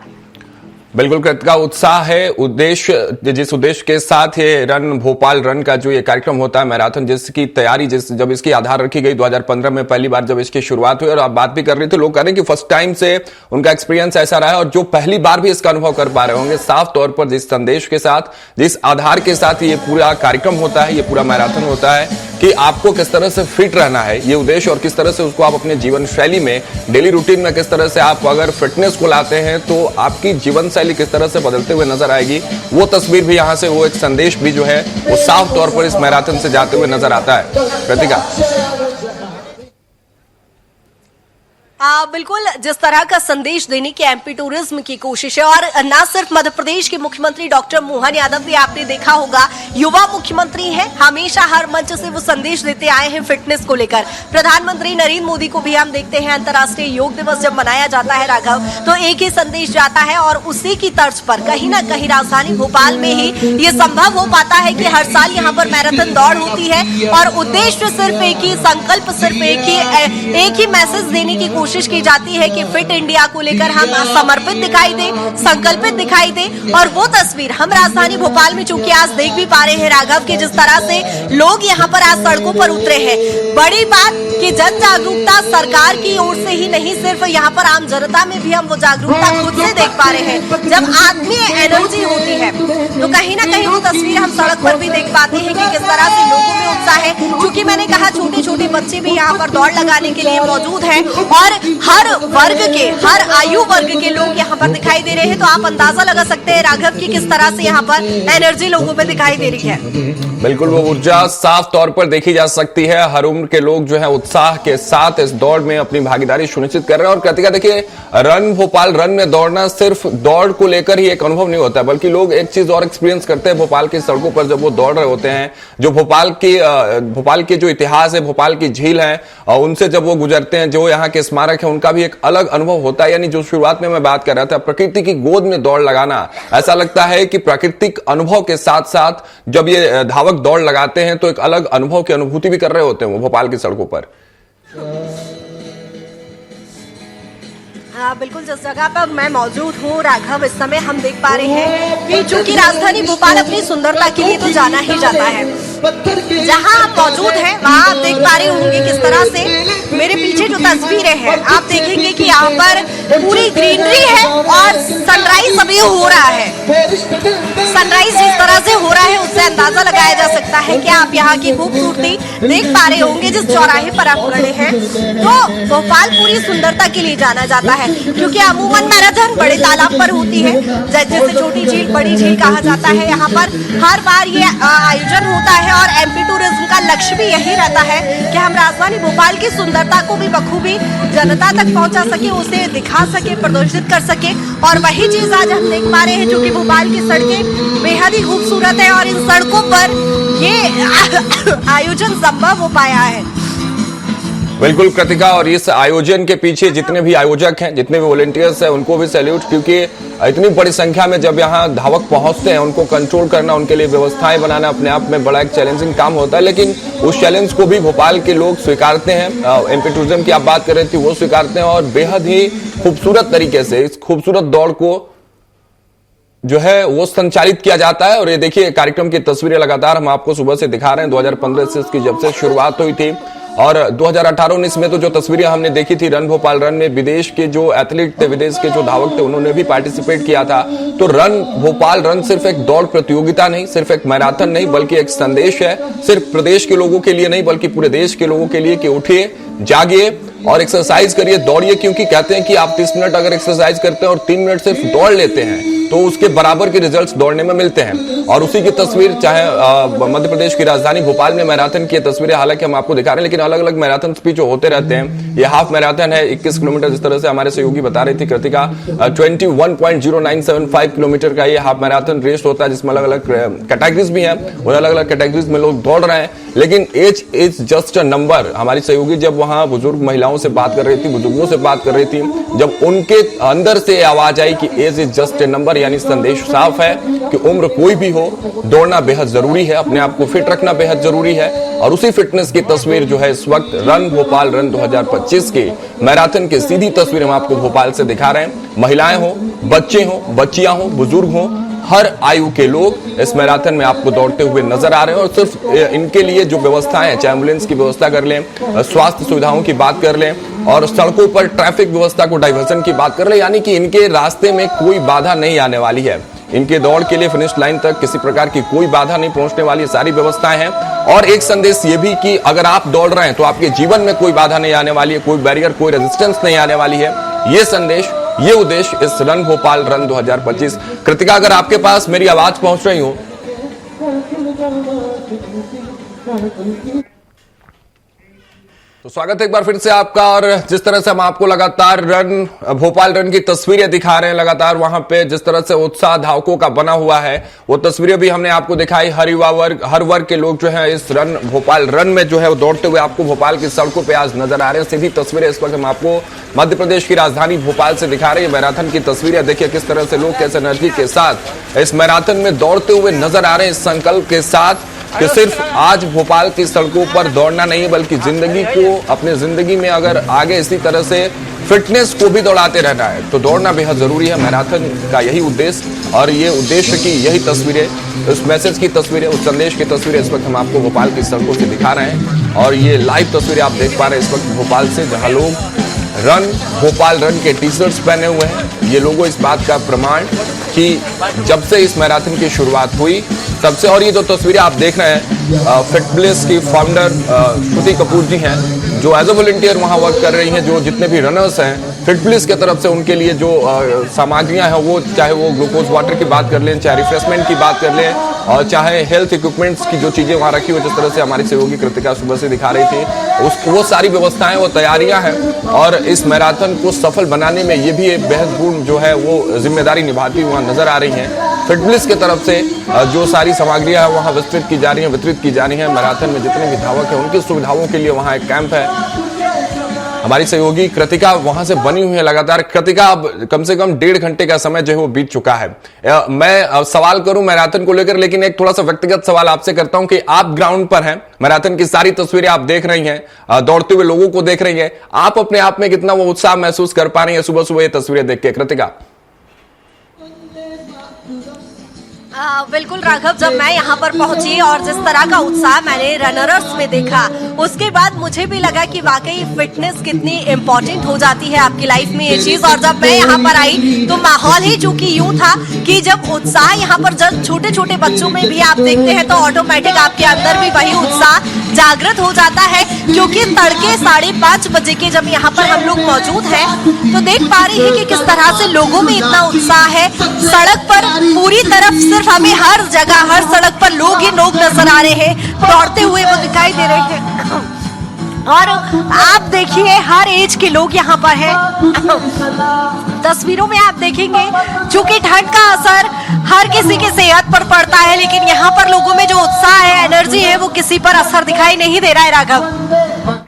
बिल्कुल का उत्साह है, उद्देश्य, जिस उद्देश्य के साथ ये रन भोपाल रन का जो ये कार्यक्रम होता है, मैराथन, जिसकी तैयारी जब इसकी आधार रखी गई 2015 में पहली बार जब इसकी शुरुआत हुई, और आप बात भी कर रहे थे, लोग कह रहे हैं कि फर्स्ट टाइम से उनका एक्सपीरियंस ऐसा रहा है, और जो पहली बार भी इसका अनुभव कर पा रहे होंगे, साफ तौर पर जिस संदेश के साथ, जिस आधार के साथ ये पूरा कार्यक्रम होता है, ये पूरा मैराथन होता है कि आपको किस तरह से फिट रहना है, ये उद्देश्य, और किस तरह से उसको आप अपने जीवन शैली में, डेली रूटीन में किस तरह से आप अगर फिटनेस को लाते हैं तो आपकी जीवन शैली किस तरह से बदलते हुए नजर आएगी, वो तस्वीर भी यहां से, वो एक संदेश भी जो है वो साफ तौर पर इस मैराथन से जाते हुए नजर आता है। कृतिका, बिल्कुल जिस तरह का संदेश देने की एमपी टूरिज्म की कोशिश है, और न सिर्फ मध्य प्रदेश के मुख्यमंत्री डॉक्टर मोहन यादव भी आपने देखा होगा युवा मुख्यमंत्री हैं, हमेशा हर मंच से वो संदेश देते आए हैं फिटनेस को लेकर। प्रधानमंत्री नरेंद्र मोदी को भी हम देखते हैं, अंतर्राष्ट्रीय योग दिवस जब मनाया जाता है राघव, तो एक ही संदेश जाता है, और उसी की तर्ज पर कहीं ना कहीं राजधानी भोपाल में ही ये संभव हो पाता है कि हर साल यहाँ पर मैराथन दौड़ होती है, और उद्देश्य सिर्फ एक ही, संकल्प सिर्फ एक ही मैसेज देने की कोशिश की जाती है कि फिट इंडिया को लेकर हम समर्पित दिखाई दे, संकल्पित दिखाई दे। और वो तस्वीर हम राजधानी भोपाल में चूंकि आज देख भी पा रहे हैं राघव, कि जिस तरह से लोग यहाँ पर आज सड़कों पर उतरे हैं। बड़ी बात कि जन जागरूकता सरकार की ओर से ही नहीं, सिर्फ यहाँ पर आम जनता में भी हम वो जागरूकता खुद से देख पा रहे हैं। जब आत्मीय एनर्जी होती है तो कहीं ना कहीं वो तस्वीर हम सड़क पर भी देख पाते हैं कि किस तरह से लोगों में उत्साह है। क्योंकि मैंने कहा छोटे छोटे बच्चे भी यहाँ पर दौड़ लगाने के लिए मौजूद हैं, और हर वर्ग के, हर आयु वर्ग के लोग यहाँ पर दिखाई दे रहे हैं। तो आप अंदाजा लगा सकते हैं राघव की किस तरह से यहाँ पर एनर्जी लोगों में दिखाई दे रही है। बिल्कुल वो ऊर्जा साफ तौर पर देखी जा सकती है। हर उम्र के लोग जो है उत्साह के साथ इस दौड़ में अपनी भागीदारी सुनिश्चित कर रहे हैं। और कृतिका देखिए, रन भोपाल रन में दौड़ना सिर्फ दौड़ को लेकर ही एक अनुभव नहीं होता है, बल्कि लोग एक चीज और एक्सपीरियंस करते हैं भोपाल की सड़कों पर जब वो दौड़ रहे होते हैं। जो भोपाल के जो इतिहास है, भोपाल की झील है, उनसे जब वो गुजरते हैं, जो यहाँ के स्मारक है, उनका भी एक अलग अनुभव होता है। यानी जो शुरुआत में मैं बात कर रहा था, प्रकृति की गोद में दौड़ लगाना, ऐसा लगता है कि प्राकृतिक अनुभव के साथ साथ जब ये धावक दौड़ लगाते हैं तो एक अलग अनुभव की अनुभूति भी कर रहे होते हैं वो भोपाल की सड़कों पर। बिल्कुल जिस जगह पर मैं मौजूद हूँ राघव, इस समय हम देख पा रहे हैं कि चूंकि राजधानी भोपाल अपनी सुंदरता के लिए तो जाना ही जाता है, जहां आप मौजूद हैं वहां आप देख पा रहे होंगे किस तरह से मेरे पीछे जो तस्वीरें हैं, आप देखेंगे कि यहाँ पर पूरी ग्रीनरी है और सनराइज अभी हो रहा है। सनराइज जिस तरह से हो रहा है उससे अंदाजा लगाया जा सकता है कि आप यहाँ की खूबसूरती देख पा रहे होंगे। जिस चौराहे पर आप खड़े हैं तो भोपाल पूरी सुंदरता के लिए जाना जाता है, क्योंकि अमूमन मैराथन बड़े तालाब पर होती है, जैसे छोटी झील बड़ी झील कहा जाता है। यहाँ पर हर बार ये आयोजन होता है, और एमपी टूरिज्म का लक्ष्य भी यही रहता है कि हम राजधानी भोपाल की सुंदरता को भी बखूबी जनता तक पहुंचा सके, उसे दिखा सके, प्रदर्शित कर सके। और वही चीज आज हम देख पा रहे हैं, जो कि भोपाल की सड़कें बेहद ही खूबसूरत है, और इन सड़कों पर ये आयोजन संभव हो पाया है। बिल्कुल कृतिका, और इस आयोजन के पीछे जितने भी आयोजक हैं, जितने भी वॉलंटियर्स हैं, उनको भी सैल्यूट, क्योंकि इतनी बड़ी संख्या में जब यहाँ धावक पहुंचते हैं, उनको कंट्रोल करना, उनके लिए व्यवस्थाएं बनाना अपने आप में बड़ा एक चैलेंजिंग काम होता है। लेकिन उस चैलेंज को भी भोपाल के लोग स्वीकारते हैं। एमपी टूरिज्म की आप बात कर रही थी, वो स्वीकारते हैं, और बेहद ही खूबसूरत तरीके से इस खूबसूरत दौड़ को जो है वो संचालित किया जाता है। और ये देखिए कार्यक्रम की तस्वीरें लगातार हम आपको सुबह से दिखा रहे हैं। 2015 से इसकी जब से शुरुआत हुई थी, और 2018-19 में तो जो तस्वीरें हमने देखी थी रन भोपाल रन में, विदेश के जो एथलीट थे, विदेश के जो धावक थे, उन्होंने भी पार्टिसिपेट किया था। तो रन भोपाल रन सिर्फ एक दौड़ प्रतियोगिता नहीं, सिर्फ एक मैराथन नहीं, बल्कि एक संदेश है, सिर्फ प्रदेश के लोगों के लिए नहीं, बल्कि पूरे देश के लोगों के लिए, कि उठिए, जागिए और एक्सरसाइज करिए, दौड़िए। क्योंकि कहते हैं कि आप 30 मिनट अगर एक्सरसाइज करते हैं और 3 मिनट सिर्फ दौड़ लेते हैं तो उसके बराबर के रिजल्ट्स दौड़ने में मिलते हैं। और उसी की तस्वीर चाहे मध्य प्रदेश की राजधानी भोपाल में मैराथन की तस्वीरें हालांकि हम आपको दिखा रहे हैं, लेकिन अलग अलग मैराथन भी जो होते रहते हैं। ये हाफ मैराथन है 21 किलोमीटर, जिस तरह से हमारे सहयोगी बता रही थी कृतिका, 21.0975 किलोमीटर का ये हाफ मैराथन रेस होता है, जिसमें अलग अलग कैटेगरीज भी हैं और अलग अलग कैटेगरीज में लोग दौड़ रहे हैं। लेकिन age is just a number. हमारी सहयोगी जब वहां बुजुर्ग महिलाओं से बात कर रही थी, बुजुर्गों से बात कर रही थी, जब उनके अंदर से आवाज आई कि age is just a number, यानी संदेश साफ है कि उम्र कोई भी हो, दौड़ना बेहद जरूरी है, अपने आप को फिट रखना बेहद जरूरी है। और उसी फिटनेस की तस्वीर जो है इस वक्त रन भोपाल रन 2025 के मैराथन की सीधी तस्वीर हम आपको भोपाल से दिखा रहे हैं। महिलाएं हो, बच्चे हो, बच्चियां हो, बुजुर्ग हो, हर आयु के लोग इस मैराथन में आपको दौड़ते हुए नजर आ रहे हैं। और सिर्फ इनके लिए जो व्यवस्थाएं हैं, चाहे एम्बुलेंस की व्यवस्था कर लें, स्वास्थ्य सुविधाओं की बात कर लें, और सड़कों पर ट्रैफिक व्यवस्था को डाइवर्जन की बात कर लें, यानी कि इनके रास्ते में कोई बाधा नहीं आने वाली है। इनके दौड़ के लिए फिनिश लाइन तक किसी प्रकार की कोई बाधा नहीं पहुंचने वाली, सारी व्यवस्थाएं हैं। और एक संदेश ये भी कि अगर आप दौड़ रहे हैं तो आपके जीवन में कोई बाधा नहीं आने वाली है, कोई बैरियर, कोई रेजिस्टेंस नहीं आने वाली है। ये संदेश, ये उद्देश्य इस रन भोपाल रन 2025। कृतिका, अगर आपके पास मेरी आवाज पहुंच रही हो तो स्वागत है एक बार फिर से आपका। और जिस तरह से हम आपको लगातार रन भोपाल रन की तस्वीरें दिखा रहे हैं, लगातार वहां पे जिस तरह से उत्साह धावकों का बना हुआ है, वो तस्वीरें भी हमने आपको दिखाई। हर युवा वर्ग, हर वर्ग के लोग जो है इस रन भोपाल रन में जो है वो दौड़ते हुए आपको भोपाल की सड़कों पे आज नजर आ रहे हैं। सीधी तस्वीरें इस वक्त हम आपको मध्य प्रदेश की राजधानी भोपाल से दिखा रहे हैं। मैराथन की तस्वीरें देखिए किस तरह से लोग कैसे एनर्जी के साथ इस मैराथन में दौड़ते हुए नजर आ रहे हैं, इस संकल्प के साथ कि सिर्फ आज भोपाल की सड़कों पर दौड़ना नहीं है, बल्कि जिंदगी को, अपने जिंदगी में अगर आगे इसी तरह से फिटनेस को भी दौड़ाते रहना है तो दौड़ना बेहद जरूरी है। मैराथन का यही उद्देश्य, और ये उद्देश्य की यही तस्वीरें, उस मैसेज की तस्वीरें, उस संदेश की तस्वीरें इस वक्त हम आपको भोपाल की सड़कों से दिखा रहे हैं। और ये लाइव तस्वीरें आप देख पा रहे हैं इस वक्त भोपाल से, जहां लोग रन भोपाल रन के टी शर्ट्स पहने हुए हैं। ये लोगों इस बात का प्रमाण कि जब से इस मैराथन की शुरुआत हुई तब से, और ये जो तस्वीरें आप देख रहे हैं फिटप्लेस की फाउंडर श्रुति कपूर जी हैं, जो एज ए वॉलंटियर वहां वर्क कर रही हैं। जो जितने भी रनर्स हैं फिटप्लेस की तरफ से उनके लिए जो सामग्रियां हैं, वो चाहे वो ग्लूकोज वाटर की बात कर लें, चाहे रिफ्रेशमेंट की बात कर लें, और चाहे हेल्थ इक्विपमेंट्स की जो चीजें वहां रखी हुई, जिस तरह से हमारी सहयोगी कृतिका सुबह से दिखा रही थी, वो सारी व्यवस्थाएं, वो तैयारियां हैं। और इस मैराथन को सफल बनाने में ये भी एक बेहदपूर्ण जो है वो जिम्मेदारी निभाती हुई वहां नजर आ रही हैं। फिटनेस की तरफ से जो सारी सामग्रियां हैं वहां वितरित की जा रही हैं। मैराथन में जितने भी धावक हैं उनकी सुविधाओं के लिए वहां एक कैंप है। हमारी सहयोगी कृतिका वहां से बनी हुई है लगातार। कृतिका, अब कम से कम 1.5 घंटे का समय जो है वो बीत चुका है। मैं सवाल करूं मैराथन को लेकर, लेकिन एक थोड़ा सा व्यक्तिगत सवाल आपसे करता हूं कि आप ग्राउंड पर हैं, मैराथन की सारी तस्वीरें आप देख रही हैं, दौड़ते हुए लोगों को देख रही हैं, आप अपने आप में कितना वो उत्साह महसूस कर पा रही हैं सुबह सुबह ये तस्वीरें देख के? कृतिका। बिल्कुल राघव, जब मैं यहाँ पर पहुंची और जिस तरह का उत्साह मैंने रनर्स में देखा, उसके बाद मुझे भी लगा कि वाकई फिटनेस कितनी इम्पोर्टेंट हो जाती है आपकी लाइफ में ये चीज। और जब मैं यहाँ पर आई तो माहौल ही चूंकि यूं था कि जब उत्साह यहाँ पर जब छोटे छोटे बच्चों में भी आप देखते हैं तो ऑटोमेटिक आपके अंदर भी वही उत्साह जागृत हो जाता है। क्योंकि तड़के 5:30 बजे के जब यहाँ पर हम लोग मौजूद हैं तो देख पा रहे हैं कि किस तरह से लोगों में इतना उत्साह है। सड़क पर पूरी तरफ सिर्फ हमें हर जगह, हर सड़क पर लोग ही लोग नजर आ रहे हैं, दौड़ते हुए वो दिखाई दे रहे हैं। और आप देखिए हर एज के लोग यहाँ पर हैं। तस्वीरों में आप देखेंगे चूंकि ठंड का असर हर किसी की सेहत पर पड़ता है, लेकिन यहाँ पर लोगों में जो उत्साह है, एनर्जी है, वो किसी पर असर दिखाई नहीं दे रहा है राघव।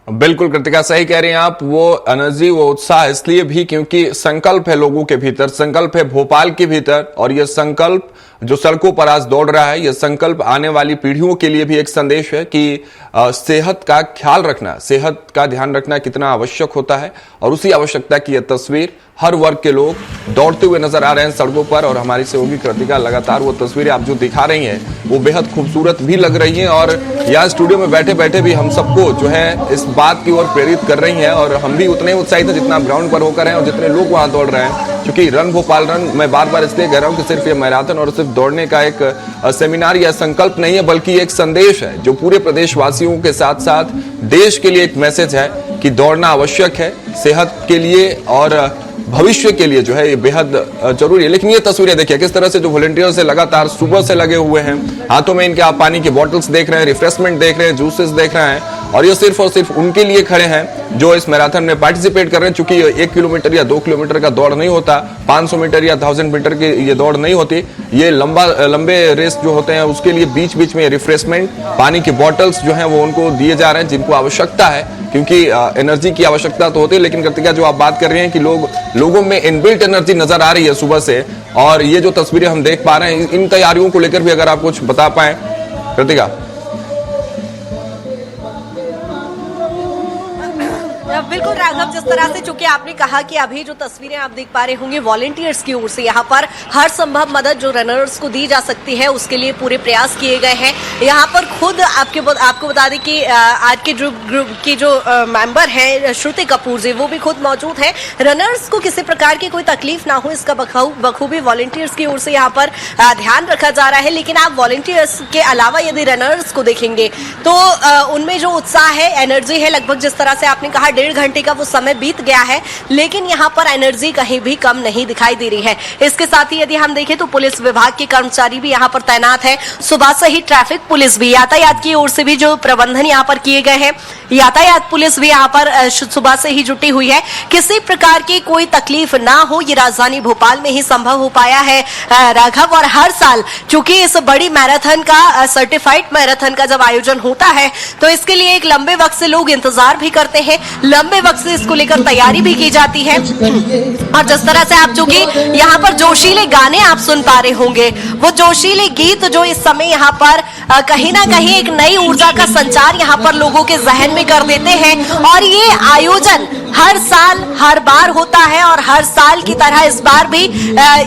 बिल्कुल कृतिका, सही कह रही हैं आप। वो एनर्जी, वो उत्साह इसलिए भी क्योंकि संकल्प है लोगों के भीतर, संकल्प है भोपाल के भीतर, और ये संकल्प जो सड़कों पर आज दौड़ रहा है, ये संकल्प आने वाली पीढ़ियों के लिए भी एक संदेश है कि सेहत का ख्याल रखना, सेहत का ध्यान रखना कितना आवश्यक होता है। और उसी आवश्यकता की यह तस्वीर, हर वर्ग के लोग दौड़ते हुए नजर आ रहे हैं सड़कों पर। और हमारी सहयोगी कृतिका लगातार वो तस्वीरें आप जो दिखा रही हैं वो बेहद खूबसूरत भी लग रही हैं, और यहाँ स्टूडियो में बैठे बैठे भी हम सबको जो है इस बात की ओर प्रेरित कर रही हैं। और हम भी उतने उत्साहित हैं जितना ग्राउंड पर होकर हैं और जितने लोग वहां दौड़ रहे हैं। क्योंकि रन भोपाल रन, मैं बार बार इसलिए कह रहा हूं कि सिर्फ ये मैराथन और सिर्फ दौड़ने का एक सेमिनार या संकल्प नहीं है, बल्कि एक संदेश है जो पूरे प्रदेशवासियों के साथ साथ देश के लिए एक मैसेज है कि दौड़ना आवश्यक है सेहत के लिए और भविष्य के लिए जो है ये बेहद जरूरी है। लेकिन ये तस्वीरें देखिए किस तरह से जो वॉलंटियर्स है लगातार सुबह से लगे हुए हैं, हाथों में इनके आप पानी की बोतल्स देख रहे हैं, रिफ्रेशमेंट देख रहे हैं, जूसेस देख रहे हैं, और ये सिर्फ और सिर्फ उनके लिए खड़े हैं जो इस मैराथन में पार्टिसिपेट कर रहे हैं। चूंकि 1 किलोमीटर या 2 किलोमीटर का दौड़ नहीं होता, 500 मीटर या 1000 मीटर की ये दौड़ नहीं होती, ये लंबे रेस जो होते हैं उसके लिए बीच बीच में रिफ्रेशमेंट, पानी की बोतल्स जो है वो उनको दिए जा रहे हैं जिनको आवश्यकता है, क्योंकि एनर्जी की आवश्यकता तो होती है। लेकिन कृतिका जो आप बात कर रहे हैं कि लोगों में इनबिल्ट एनर्जी नजर आ रही है सुबह से, और ये जो तस्वीरें हम देख पा रहे हैं इन तैयारियों को लेकर भी अगर आप कुछ बता पाए कृतिका। बिल्कुल राघव, जिस तरह से चूंकि आपने कहा कि अभी जो तस्वीरें आप देख पा रहे होंगे वॉलंटियर्स की ओर से यहाँ पर हर संभव मदद जो रनर्स को दी जा सकती है उसके लिए पूरे प्रयास किए गए हैं। यहाँ पर खुद आपको बता दें कि आज के ग्रुप की जो मेंबर है श्रुति कपूर जी, वो भी खुद मौजूद है। रनर्स को किसी प्रकार की कोई तकलीफ ना हो इसका बखूबी वॉलंटियर्स की ओर से यहाँ पर ध्यान रखा जा रहा है। लेकिन आप वॉलंटियर्स के अलावा यदि रनर्स को देखेंगे तो उनमें जो उत्साह है, एनर्जी है, लगभग जिस तरह से आपने कहा 1.5 घंटे का वो समय बीत गया है, लेकिन यहाँ पर एनर्जी कहीं भी कम नहीं दिखाई दे रही है। इसके साथ ही यदि हम देखें तो पुलिस विभाग के कर्मचारी भी यहाँ पर तैनात है। सुबह से ही ट्रैफिक पुलिस भी, यातायात की ओर से भी जो प्रबंधन यहाँ पर किए गए हैं, यातायात पुलिस भी यहाँ पर सुबह से ही जुटी हुई है। किसी प्रकार की कोई तकलीफ ना हो, ये राजधानी भोपाल में ही संभव हो पाया है राघव। और हर साल चूंकि इस बड़ी मैराथन का, सर्टिफाइड मैराथन का जब आयोजन होता है तो इसके लिए एक लंबे वक्त से लोग इंतजार भी करते हैं, लंबे वक्त से इसको लेकर तैयारी भी की जाती है। और जिस तरह से आप चूंकि यहाँ पर जोशीले गाने आप सुन पा रहे होंगे, वो जोशीले गीत जो इस समय यहाँ पर कहीं ना कहीं एक नई ऊर्जा का संचार यहाँ पर लोगों के जहन में कर देते हैं। और ये आयोजन हर साल हर बार होता है और हर साल की तरह इस बार भी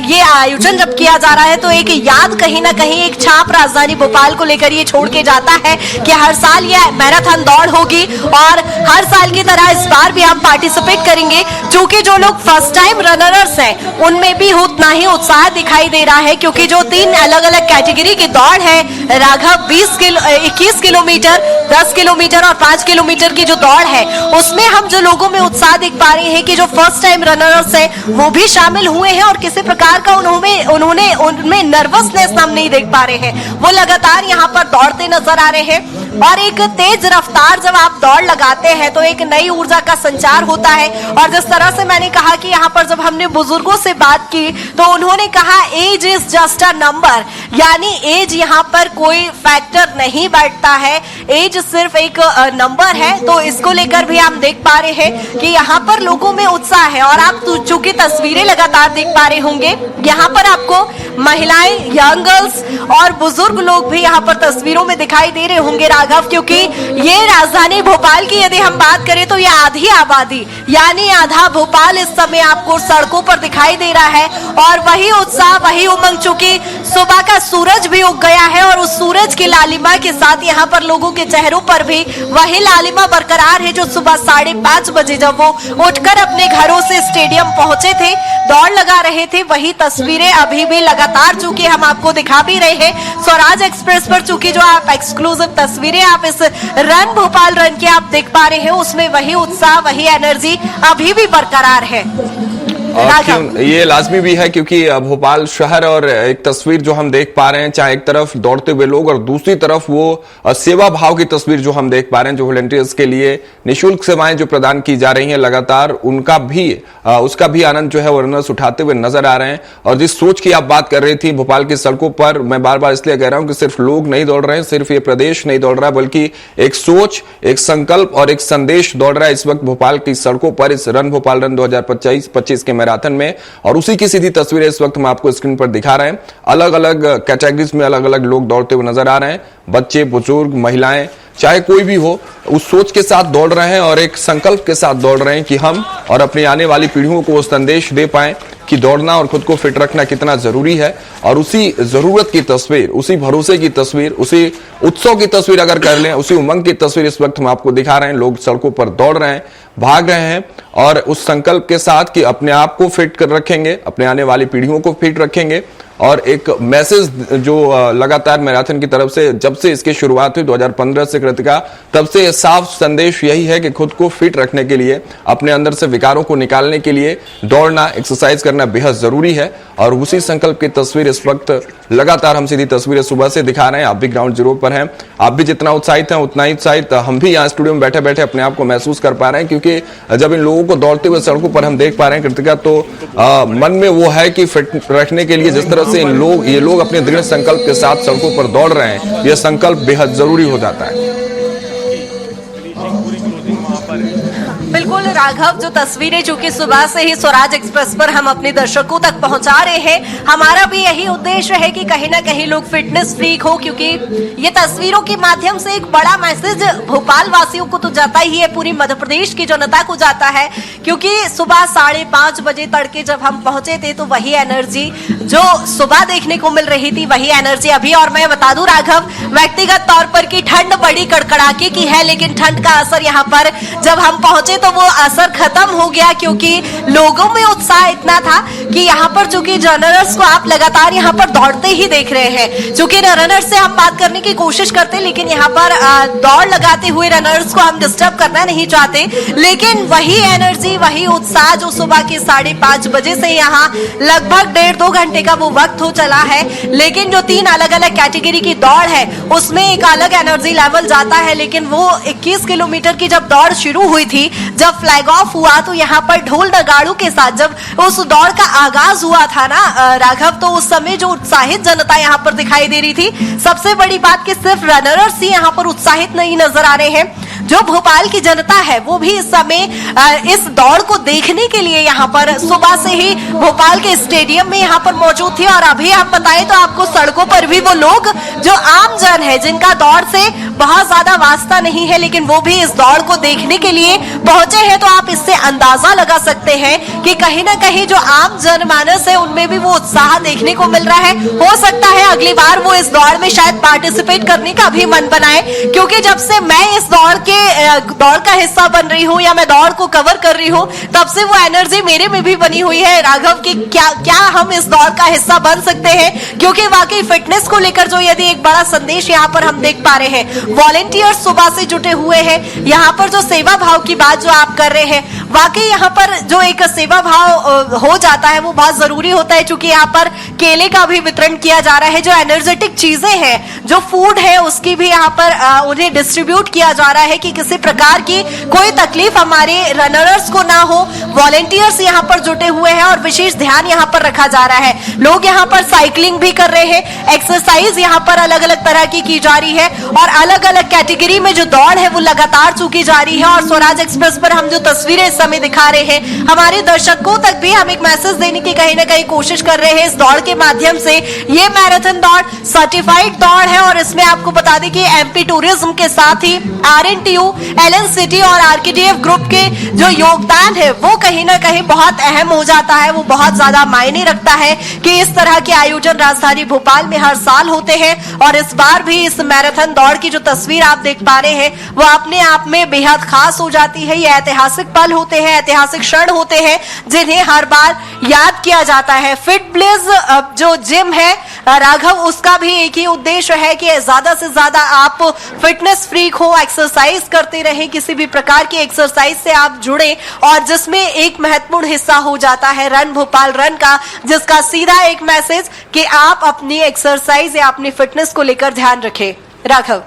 ये आयोजन जब किया जा रहा है तो एक याद, कहीं ना कहीं एक छाप राजधानी भोपाल को लेकर ये छोड़ के जाता है कि हर साल ये मैराथन दौड़ होगी और हर साल की तरह इस बार भी हम पार्टिसिपेट करेंगे। क्योंकि जो लोग फर्स्ट टाइम रनर्स हैं उनमें भी उतना ही उत्साह दिखाई दे रहा है, क्योंकि जो 3 अलग अलग कैटेगरी की दौड़ है राघव, 21 किलोमीटर, 10 किलोमीटर और 5 किलोमीटर की जो दौड़ है, उसमें हम जो लोगों में उत्साह देख पा रहे हैं कि जो फर्स्ट टाइम रनर्स हैं वो भी शामिल हुए हैं और किसी प्रकार का उनमें नर्वसनेस हम नहीं देख पा रहे हैं। वो लगातार यहाँ पर दौड़ते नजर आ रहे हैं और एक तेज रफ्तार जब आप दौड़ लगाते हैं तो एक नई ऊर्जा का संचार होता है। और जिस तरह से मैंने कहा कि यहाँ पर जब हमने बुजुर्गों से बात की तो उन्होंने कहा age is just a number, यानी एज यहाँ पर कोई फैक्टर नहीं बैठता है, एज सिर्फ एक नंबर है। तो इसको लेकर भी हम देख पा रहे हैं कि यहाँ पर लोगों में उत्साह है। और आप चूंकि तस्वीरें लगातार देख पा रहे होंगे, यहाँ पर आपको महिलाएं, यंग गर्ल्स और बुजुर्ग लोग भी यहाँ पर तस्वीरों में दिखाई दे रहे होंगे राघव, क्योंकि ये राजधानी भोपाल की यदि हम बात करें तो ये आधी आबादी यानी आधा भोपाल इस समय आपको सड़कों पर दिखाई दे रहा है। और वही उत्साह, वही उमंग, चूंकि सुबह का सूरज भी उग गया है और उस सूरज की लालिमा के साथ यहाँ पर लोगों के चेहरों पर भी वही लालिमा बरकरार है जो सुबह 5:30 बजे जब वो उठकर अपने घरों से स्टेडियम पहुंचे थे, दौड़ लगा रहे थे, वही तस्वीरें अभी भी लगातार चूंकि हम आपको दिखा भी रहे हैं स्वराज एक्सप्रेस पर। चूंकि जो आप एक्सक्लूसिव तस्वीरें आप इस रन भोपाल रन की आप देख पा रहे हैं, उसमें वही उत्साह, वही एनर्जी अभी भी बरकरार है। और ये लाजमी भी है क्योंकि भोपाल शहर और एक तस्वीर जो हम देख पा रहे हैं, चाहे एक तरफ दौड़ते हुए लोग और दूसरी तरफ वो सेवा भाव की तस्वीर जो हम देख पा रहे हैं, जो वॉलंटियर्स के लिए निःशुल्क सेवाएं जो प्रदान की जा रही हैं लगातार, उसका भी आनंद जो है वो रनर्स उठाते हुए नजर आ रहे हैं। और जिस सोच की आप बात कर रही थी भोपाल की सड़कों पर, मैं बार बार इसलिए कह रहा हूं कि सिर्फ लोग नहीं दौड़ रहे हैं, सिर्फ ये प्रदेश नहीं दौड़ रहा है, बल्कि एक सोच, एक संकल्प और एक संदेश दौड़ रहा है इस वक्त भोपाल की सड़कों पर, इस रन भोपाल रन 2025 के मैराथन में। और उसी की सीधी तस्वीरें इस वक्त हम आपको स्क्रीन पर दिखा रहे हैं। अलग अलग कैटेगरीज में अलग अलग लोग दौड़ते हुए नजर आ रहे हैं, बच्चे, बुजुर्ग, महिलाएं, चाहे कोई भी हो, उस सोच के साथ दौड़ रहे हैं और एक संकल्प के साथ दौड़ रहे हैं कि हम और अपनी आने वाली पीढ़ियों को वो संदेश दे पाएं कि दौड़ना और खुद को फिट रखना कितना जरूरी है। और उसी जरूरत की तस्वीर, उसी भरोसे की तस्वीर, उसी उत्सव की तस्वीर अगर कर लें, उसी उमंग की तस्वीर इस वक्त हम आपको दिखा रहे हैं। लोग सड़कों पर दौड़ रहे हैं, भाग रहे हैं और उस संकल्प के साथ कि अपने आप को फिट कर रखेंगे, अपने आने वाली पीढ़ियों को फिट रखेंगे। और एक मैसेज जो लगातार मैराथन की तरफ से जब से इसकी शुरुआत हुई 2015 से कृतिका, तब से साफ संदेश यही है कि खुद को फिट रखने के लिए, अपने अंदर से विकारों को निकालने के लिए दौड़ना, एक्सरसाइज करना बेहद जरूरी है। और उसी संकल्प की तस्वीर इस वक्त लगातार हम सीधी तस्वीरें सुबह से दिखा रहे हैं। आप भी ग्राउंड जीरो पर हैं, आप भी जितना उत्साहित हैं उतना ही उत्साहित हम भी यहाँ स्टूडियो में बैठे बैठे अपने आप को महसूस कर पा रहे हैं, क्योंकि जब इन लोगों को दौड़ते हुए सड़कों पर हम देख पा रहे हैं कृतिका, तो मन में वो है कि फिट रखने के लिए जिस तरह से ये लोग अपने दृढ़ संकल्प के साथ सड़कों पर दौड़ रहे हैं, यह संकल्प बेहद जरूरी हो जाता है। बिल्कुल राघव, जो तस्वीरें जो कि सुबह से ही स्वराज एक्सप्रेस पर हम अपने दर्शकों तक पहुंचा रहे हैं, हमारा भी यही उद्देश्य है कि कहीं ना कहीं लोग फिटनेस फ्रीक हो, क्योंकि ये तस्वीरों के माध्यम से एक बड़ा मैसेज भोपाल वासियों को तो जाता ही है, पूरी मध्य प्रदेश की जनता को जाता है। क्योंकि सुबह 5:30 बजे तड़के जब हम पहुंचे थे तो वही एनर्जी जो सुबह देखने को मिल रही थी, वही एनर्जी अभी। और मैं बता दूं राघव, व्यक्तिगत तौर पर की ठंड बड़ी कड़कड़ाके की है, लेकिन ठंड का असर यहाँ पर जब हम पहुंचे तो वो असर खत्म हो गया, क्योंकि लोगों में उत्साह इतना था कि यहाँ पर चूंकि रनर्स को आप लगातार यहाँ पर दौड़ते ही देख रहे हैं। चूंकि रनर्स से हम बात करने की कोशिश करते, लेकिन यहाँ पर दौड़ लगाते हुए रनर्स को हम डिस्टर्ब करना नहीं चाहते, लेकिन वही एनर्जी, वही उत्साह जो सुबह के 5:30 बजे से यहाँ लगभग 1.5-2 घंटे का वो वक्त हो चला है, लेकिन जो 3 अलग अलग कैटेगरी की दौड़ है उसमें एक अलग एनर्जी लेवल जाता है। लेकिन वो 21 किलोमीटर की जब दौड़ शुरू हुई थी, जब फ्लैग ऑफ हुआ, तो यहाँ पर ढोल नगाड़ों के साथ जब उस दौड़ का आगाज हुआ था ना राघव, तो उस समय जो उत्साहित जनता यहाँ पर दिखाई दे रही थी। सबसे बड़ी बात कि सिर्फ रनर्स ही यहाँ पर उत्साहित नहीं नजर आ रहे हैं, जो भोपाल की जनता है वो भी इस समय इस दौड़ को देखने के लिए यहाँ पर सुबह से ही भोपाल के स्टेडियम में यहाँ पर मौजूद थी। और अभी हम बताएं तो आपको सड़कों पर भी वो लोग जो आम जन है, जिनका दौड़ से बहुत ज्यादा वास्ता नहीं है, लेकिन वो भी इस दौड़ को देखने के लिए पहुंचे हैं। तो आप इससे अंदाजा लगा सकते हैं कि कहीं ना कहीं जो आम जनमानस है उनमें भी वो उत्साह देखने को मिल रहा है। हो सकता है अगली बार वो इस दौड़ में शायद पार्टिसिपेट करने का भी मन बनाए, क्योंकि जब से मैं इस दौड़ का हिस्सा बन रही हूँ या मैं दौड़ को कवर कर रही हूँ, तब से वो एनर्जी मेरे में भी बनी हुई है राघव की क्या हम इस दौड़ का हिस्सा बन सकते हैं। क्योंकि वाकई फिटनेस को लेकर जो यदि एक बड़ा संदेश यहाँ पर हम देख पा रहे हैं, वॉलेंटियर्स सुबह से जुटे हुए हैं, यहाँ पर जो सेवा भाव की बात जो आप कर रहे हैं, वाकई यहाँ पर जो एक सेवा भाव हो जाता है वो बहुत जरूरी होता है। चूंकि यहाँ पर केले का भी वितरण किया जा रहा है, जो एनर्जेटिक चीजें हैं, जो फूड है, उसकी भी यहाँ पर उन्हें डिस्ट्रीब्यूट किया जा रहा है कि किसी प्रकार की कोई तकलीफ हमारे रनर्स को ना हो। वॉलेंटियर्स यहाँ पर जुटे हुए हैं और विशेष ध्यान यहाँ पर रखा जा रहा है। लोग यहाँ पर साइकिलिंग भी कर रहे हैं, एक्सरसाइज यहाँ पर अलग अलग तरह की जा रही है, और अलग अलग कैटेगरी में जो दौड़ है वो लगातार चुकी जा रही है। और स्वराज एक्सप्रेस पर हम जो तस्वीरें इस समय दिखा रहे हैं, हमारे दर्शकों तक भी हम एक मैसेज देने की कहीं ना कहीं कोशिश कर रहे हैं इस दौड़ के माध्यम से। ये मैराथन दौड़ सर्टिफाइड दौड़ है, और इसमें आपको बता दें कि एमपी टूरिज्म के साथ ही RNTU, एलन सिटी और RKDF ग्रुप के जो योगदान है वो कहीं ना कहीं बहुत अहम हो जाता है। वो बहुत ज्यादा मायने रखता है कि इस तरह के आयोजन राजधानी भोपाल में हर साल होते हैं। और इस बार भी इस मैराथन दौड़ की जो तस्वीर आप देख पा रहे हैं वो अपने आप में बेहद खास हो जाती है। ये ऐतिहासिक पल होते हैं, ऐतिहासिक क्षण होते हैं, जिन्हें हर बार याद किया जाता है। फिट ब्लिज जो जिम है राघव, उसका भी एक ही उद्देश्य है कि ज्यादा से ज्यादा आप फिटनेस फ्रीक हो, एक्सरसाइज करते रहें, किसी भी प्रकार की एक्सरसाइज से आप जुड़े, और जिसमें एक महत्वपूर्ण हिस्सा हो जाता है रन भोपाल रन का, जिसका सीधा एक मैसेज कि आप अपनी एक्सरसाइज या अपनी फिटनेस को लेकर ध्यान रखें। राघव,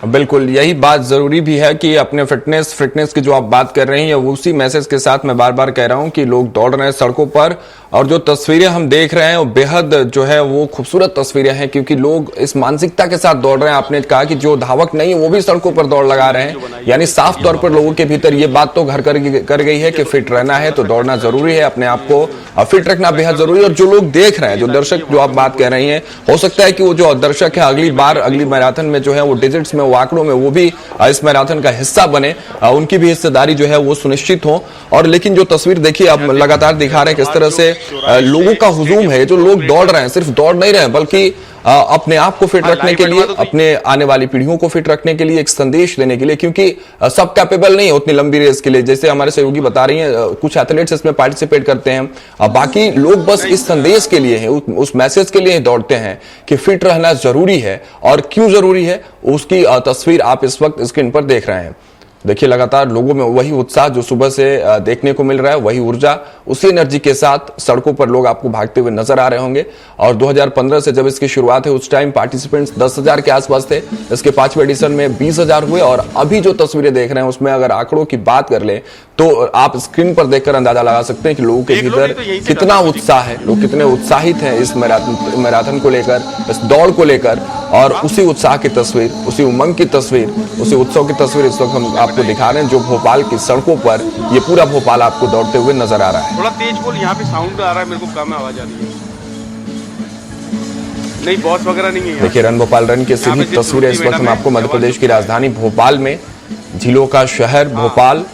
बिल्कुल यही बात जरूरी भी है कि अपने फिटनेस की जो आप बात कर रही हैं, उसी मैसेज के साथ मैं बार बार कह रहा हूं कि लोग दौड़ रहे हैं सड़कों पर, और जो तस्वीरें हम देख रहे हैं वो बेहद जो है वो खूबसूरत तस्वीरें हैं, क्योंकि लोग इस मानसिकता के साथ दौड़ रहे हैं। आपने कहा कि जो धावक नहीं है वो भी सड़कों पर दौड़ लगा रहे हैं, यानी साफ तौर पर लोगों के भीतर ये बात तो घर कर गई है कि फिट रहना है तो दौड़ना जरूरी है, अपने आप को फिट रखना बेहद जरूरी है। और जो लोग देख रहे हैं, जो दर्शक जो आप बात कह रही हैं, हो सकता है कि वो जो दर्शक है अगली मैराथन में जो है वो डिजिट्स में, वो आंकड़ों में वो भी इस मैराथन का हिस्सा बने, उनकी भी हिस्सेदारी जो है वो सुनिश्चित हो। और लेकिन जो तस्वीर देखिए आप लगातार दिखा रहे हैं किस तरह से लोगों का हुजूम है, जो लोग दौड़ रहे हैं, सिर्फ दौड़ नहीं रहे हैं बल्कि अपने आप को फिट रखने के लिए, अपने आने वाली पीढ़ियों को फिट रखने के लिए, एक संदेश देने के लिए, क्योंकि सब कैपेबल नहीं है उतनी लंबी रेस के लिए। जैसे हमारे सहयोगी बता रही हैं, कुछ एथलीट्स इसमें पार्टिसिपेट करते हैं, बाकी लोग बस इस संदेश के लिए हैं, उस मैसेज के लिए दौड़ते हैं कि फिट रहना जरूरी है। और क्यों जरूरी है, उसकी तस्वीर आप इस वक्त स्क्रीन पर देख रहे हैं। देखिए, लगातार लोगों में वही उत्साह जो सुबह से देखने को मिल रहा है, वही ऊर्जा, उसी एनर्जी के साथ सड़कों पर लोग आपको भागते हुए नजर आ रहे होंगे। और 2015 से जब इसकी शुरुआत है, उस टाइम पार्टिसिपेंट्स 10,000 के आसपास थे। इसके 5वें एडिशन में 20,000 हुए। और अभी जो तस्वीरें देख रहे हैं उसमें अगर आंकड़ों की बात कर ले तो आप स्क्रीन पर देखकर अंदाजा लगा सकते हैं कि लोगों के भीतर कितना उत्साह है, लोग कितने उत्साहित हैं इस मैराथन को लेकर, इस दौड़ को लेकर। और उसी उत्साह की तस्वीर, उसी उमंग की तस्वीर, उसी उत्सव की तस्वीर इस वक्त हम आपको दिखा रहे हैं, जो भोपाल की सड़कों पर, ये पूरा भोपाल आपको दौड़ते हुए नजर आ रहा है। थोड़ा तेज बोल, यहाँ पे साउंड आ रहा है, मेरे को कम आवाज आ रही है। नहीं, बॉस वगैरह नहीं है। देखिए, रन भोपाल रन की सीधी तस्वीरें इस वक्त हम आपको मध्य प्रदेश की राजधानी भोपाल में, झीलों का शहर भोपाल,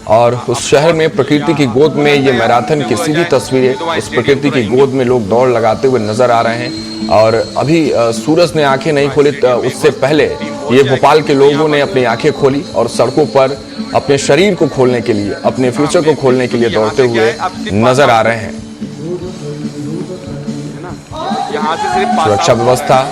और उस शहर में प्रकृति की गोद में ये मैराथन की सीधी तस्वीरें, उस प्रकृति की गोद में लोग दौड़ लगाते हुए नजर आ रहे हैं। और अभी सूरज ने आंखें नहीं खोली, उससे पहले ये भोपाल के लोगों ने अपनी आंखें खोली और सड़कों पर अपने शरीर को खोलने के लिए, अपने फ्यूचर को खोलने के लिए दौड़ते हुए नजर आ रहे हैं। सुरक्षा व्यवस्था,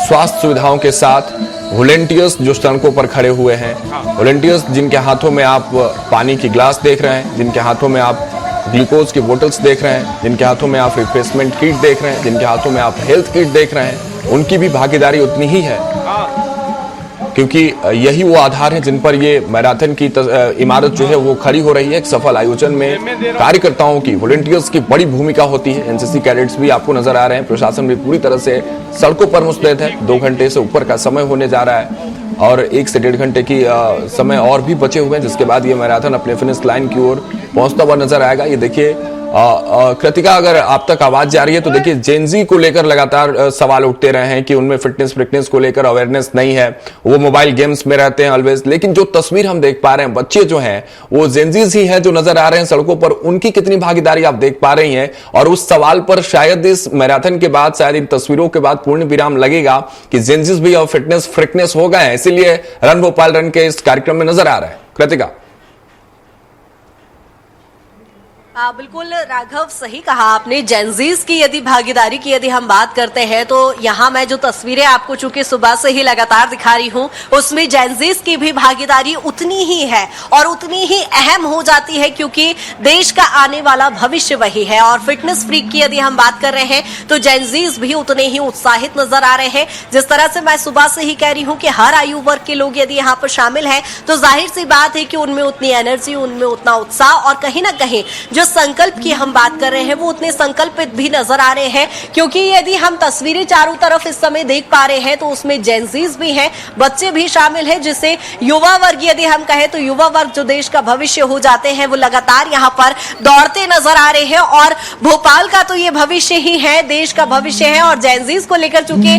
स्वास्थ्य सुविधाओं के साथ वॉलंटियर्स जो सड़कों पर खड़े हुए हैं, वॉलंटियर्स जिनके हाथों में आप पानी की ग्लास देख रहे हैं, जिनके हाथों में आप ग्लूकोज की बोतल्स देख रहे हैं, जिनके हाथों में आप रिफ्रेशमेंट किट देख रहे हैं, जिनके हाथों में आप हेल्थ किट देख रहे हैं, उनकी भी भागीदारी उतनी ही है, क्योंकि यही वो आधार है जिन पर ये मैराथन की इमारत जो है वो खड़ी हो रही है। एक सफल आयोजन में कार्यकर्ताओं की, वॉलंटियर्स की बड़ी भूमिका होती है। एनसीसी कैडेट्स भी आपको नजर आ रहे हैं, प्रशासन भी पूरी तरह से सड़कों पर मुस्तैद है। 2 घंटे से ऊपर का समय होने जा रहा है और 1 से 1.5 घंटे की समय और भी बचे हुए हैं, जिसके बाद ये मैराथन अपने फिनिश लाइन की ओर पहुंचता हुआ नजर आएगा। ये देखिए कृतिका, अगर आप तक आवाज जा रही है तो देखिए, जेनजी को लेकर लगातार सवाल उठते रहे हैं कि उनमें फिटनेस को लेकर अवेयरनेस नहीं है, वो मोबाइल गेम्स में रहते हैं ऑलवेज। लेकिन जो तस्वीर हम देख पा रहे हैं, बच्चे जो हैं वो जेनजीज ही हैं जो नजर आ रहे हैं सड़कों पर, उनकी कितनी भागीदारी आप देख पा रही हैं। और उस सवाल पर शायद इस मैराथन के बाद, शायद इन तस्वीरों के बाद पूर्ण विराम लगेगा कि जेनजीज भी और फिटनेस हो गए हैं, इसीलिए रन भोपाल रन के इस कार्यक्रम में नजर आ रहा है। कृतिका, बिल्कुल राघव, सही कहा आपने। जेनजीज की यदि भागीदारी की यदि हम बात करते हैं तो यहाँ मैं जो तस्वीरें आपको चूंकि सुबह से ही लगातार दिखा रही हूँ, उसमें जेनजीज की भी भागीदारी उतनी ही है और उतनी ही अहम हो जाती है, क्योंकि देश का आने वाला भविष्य वही है। और फिटनेस फ्रीक की यदि हम बात कर रहे हैं तो जेनजीज भी उतने ही उत्साहित नजर आ रहे हैं। जिस तरह से मैं सुबह से ही कह रही हूँ कि हर आयु वर्ग के लोग यदि यहाँ पर शामिल हैं तो जाहिर सी बात है कि उनमें उतनी एनर्जी, उनमें उतना उत्साह, और कहीं ना कहीं जो संकल्प की हम बात कर रहे हैं वो उतने संकल्पित भी नजर आ रहे हैं। क्योंकि यदि हम तस्वीरें चारों तरफ इस समय देख पा रहे हैं तो उसमें जेनजीज भी हैं, बच्चे भी शामिल हैं, जिसे युवा वर्ग यदि हम कहें तो युवा वर्ग जो देश का भविष्य हो जाते हैं, वो लगातार यहाँ पर दौड़ते नजर आ रहे हैं। और भोपाल का तो ये भविष्य ही है, देश का भविष्य है। और जेनजीज को लेकर चूंकि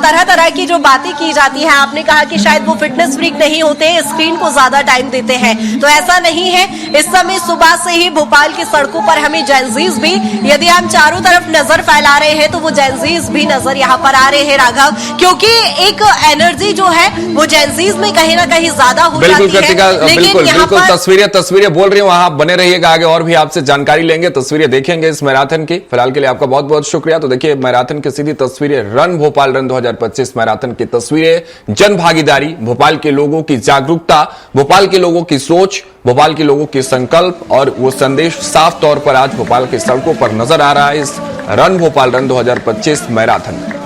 तरह तरह की जो बातें की जाती है, आपने कहा कि शायद वो फिटनेस फ्रीक नहीं होते, स्क्रीन को ज्यादा टाइम देते हैं, तो ऐसा नहीं है। इस समय सुबह से ही भोपाल की सड़कों पर हमें जेनजीज भी, यदि हम चारों तरफ नजर फैला रहे हैं तो वो जेनजीज भी नजर यहाँ पर आ रहे हैं राघव, क्योंकि एक एनर्जी जो है वो जेनजीज में कहीं ना कहीं ज्यादा हो जाती है। बिल्कुल तस्वीरें बोल रही हूँ, वहां आप बने रहिएगा, आगे और भी आपसे जानकारी लेंगे, तस्वीरें देखेंगे इस मैराथन की। फिलहाल के लिए आपका बहुत बहुत शुक्रिया। तो देखिए, मैराथन की सीधी तस्वीरें, रन भोपाल रन 2025 मैराथन की तस्वीरें, जन भागीदारी, भोपाल के लोगों की जागरूकता, भोपाल के लोगों की सोच, भोपाल के लोगों के संकल्प, और वो संदेश साफ तौर पर आज भोपाल की सड़कों पर नजर आ रहा है इस रन भोपाल रन 2025 मैराथन में।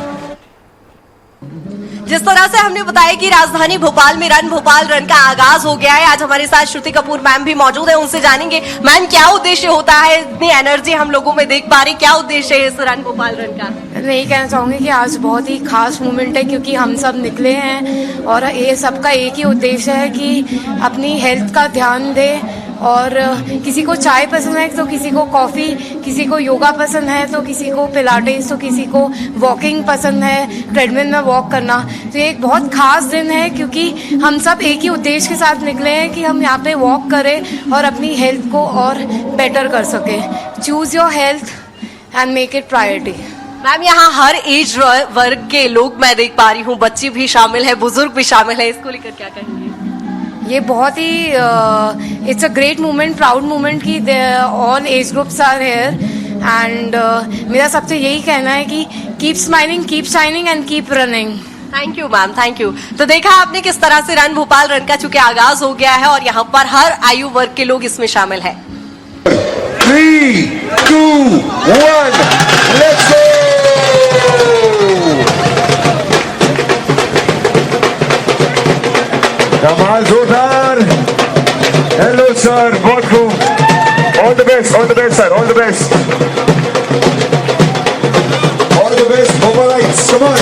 जिस तरह से हमने बताया कि राजधानी भोपाल में रन भोपाल रन का आगाज हो गया है, आज हमारे साथ श्रुति कपूर मैम भी मौजूद है, उनसे जानेंगे मैम क्या उद्देश्य होता है, इतनी एनर्जी हम लोगों में देख पा रही, क्या उद्देश्य है इस रन भोपाल रन का? मैं यही कहना चाहूंगी कि आज बहुत ही खास मोमेंट है, क्योंकि हम सब निकले हैं और ये सबका एक ही उद्देश्य है कि अपनी हेल्थ का ध्यान दें। और किसी को चाय पसंद है तो किसी को कॉफ़ी, किसी को योगा पसंद है तो किसी को पिलाटेस, तो किसी को वॉकिंग पसंद है, ट्रेडमिल में वॉक करना। तो ये एक बहुत खास दिन है, क्योंकि हम सब एक ही उद्देश्य के साथ निकले हैं कि हम यहाँ पे वॉक करें और अपनी हेल्थ को और बेटर कर सकें। Choose your health and make it priority. Ma'am यहाँ हर एज वर्ग के लोग मैं देख पा रही हूँ, बच्चे भी शामिल है, बुजुर्ग भी शामिल है, इसको लेकर क्या कहेंगे? ये बहुत ही it's a great moment, proud moment कि all age groups are here and मेरा सबसे यही कहना है कि keep smiling, keep shining and keep running. Thank you ma'am, thank you. तो देखा आपने किस तरह से रन भोपाल रन का चूंकि आगाज हो गया है और यहाँ पर हर आयु वर्ग के लोग इसमें शामिल है। 3, 2, 1, let's go! कमाल जोरदार। हेलो सर, बहुत खूब। All the best sir, all the best. All the best Bhopalites, come on.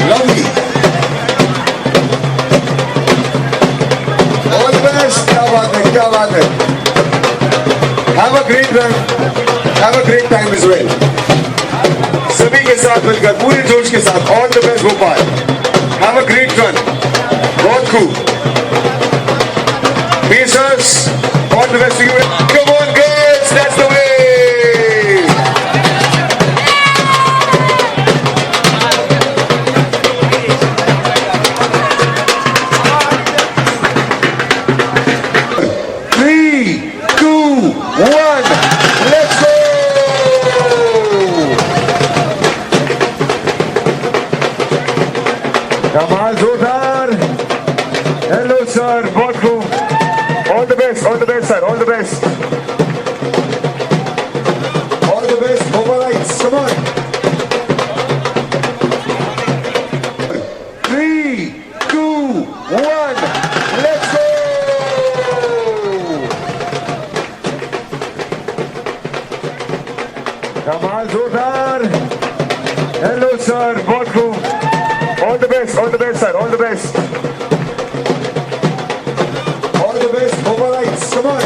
Lovely. All the best. क्या बात है, क्या बात है। Have a great run, have a great time as well. सभी के साथ मिलकर पूरे जोश के साथ all the best Bhopal. Have a great run, बहुत खूब। Pacers, all the best to you. Come on girls, that's the way. Three, 2, 1, let's go! कमाल जोरदार। हेलो सर, बहुत खूब। All the best sir, all the best. All the best Bhopalites, come on. 3, 2, 1, let's go! कमाल जोरदार। Hello sir, बहुत खूब। All the best sir, all the best. All the best Bhopalites, come on.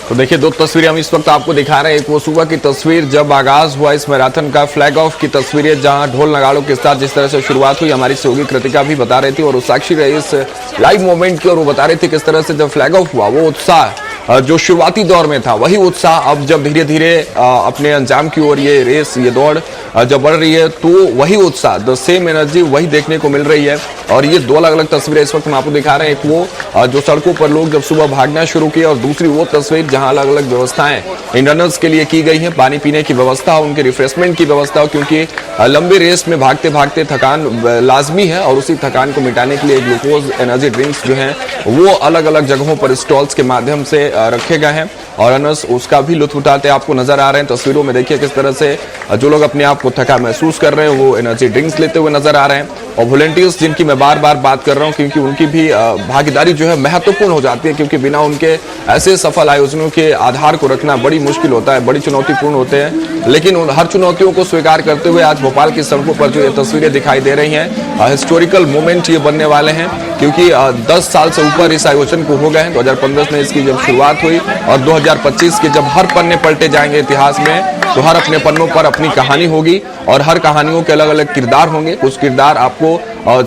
तो देखिए, दो तस्वीरें हम इस वक्त आपको दिखा रहे हैं। एक वो सुबह की तस्वीर जब आगाज हुआ इस मैराथन का, फ्लैग ऑफ की तस्वीरें जहां ढोल नगाड़ों के साथ जिस तरह से शुरुआत हुई, हमारी सहयोगी कृतिका भी बता रही थी और वो साक्षी रही इस लाइव मोमेंट की, और वो बता रही थी किस तरह से जब फ्लैग ऑफ हुआ वो उत्साह जो शुरुआती दौर में था वही उत्साह अब जब धीरे धीरे अपने अंजाम की ओर ये रेस, ये दौड़ जब बढ़ रही है तो वही उत्साह, द सेम एनर्जी वही देखने को मिल रही है। और ये दो अलग अलग तस्वीरें इस वक्त हम आपको दिखा रहे हैं। एक वो जो सड़कों पर लोग जब सुबह भागना शुरू किए और दूसरी वो तस्वीर जहां अलग अलग व्यवस्थाएं इन रनर्स के लिए की गई हैं, पानी पीने की व्यवस्था हो, उनके रिफ्रेशमेंट की व्यवस्था हो, क्योंकि लंबे रेस में भागते भागते थकान लाजमी है और उसी थकान को मिटाने के लिए ग्लूकोज एनर्जी ड्रिंक्स जो हैं वो अलग अलग जगहों पर स्टॉल्स के माध्यम से रखे गए हैं और रनर्स उसका भी लुत्फ उठाते आपको नजर आ रहे हैं। तस्वीरों में देखिए किस तरह से जो लोग अपने आप को थका महसूस कर रहे हैं वो एनर्जी ड्रिंक्स लेते हुए नजर आ रहे हैं। और वॉलंटियर्स जिनकी मैं बार बार बात कर रहा हूं क्योंकि उनकी भी भागीदारी जो है महत्वपूर्ण हो जाती है, क्योंकि बिना उनके ऐसे सफल आयोजनों के आधार को रखना बड़ी मुश्किल होता है, बड़ी चुनौतीपूर्ण होते हैं। लेकिन उन हर चुनौतियों को स्वीकार करते हुए आज भोपाल की सड़कों पर जो ये तस्वीरें दिखाई दे रही हैं, हिस्टोरिकल मोमेंट ये बनने वाले हैं, क्योंकि 10 साल से ऊपर इस आयोजन को हो गए हैं। 2015 में इसकी जब शुरुआत हुई और 2025 के जब हर पन्ने पलटे जाएंगे इतिहास में, तो हर अपने पन्नों पर अपनी कहानी होगी और हर कहानियों के अलग अलग किरदार होंगे। कुछ किरदार आपको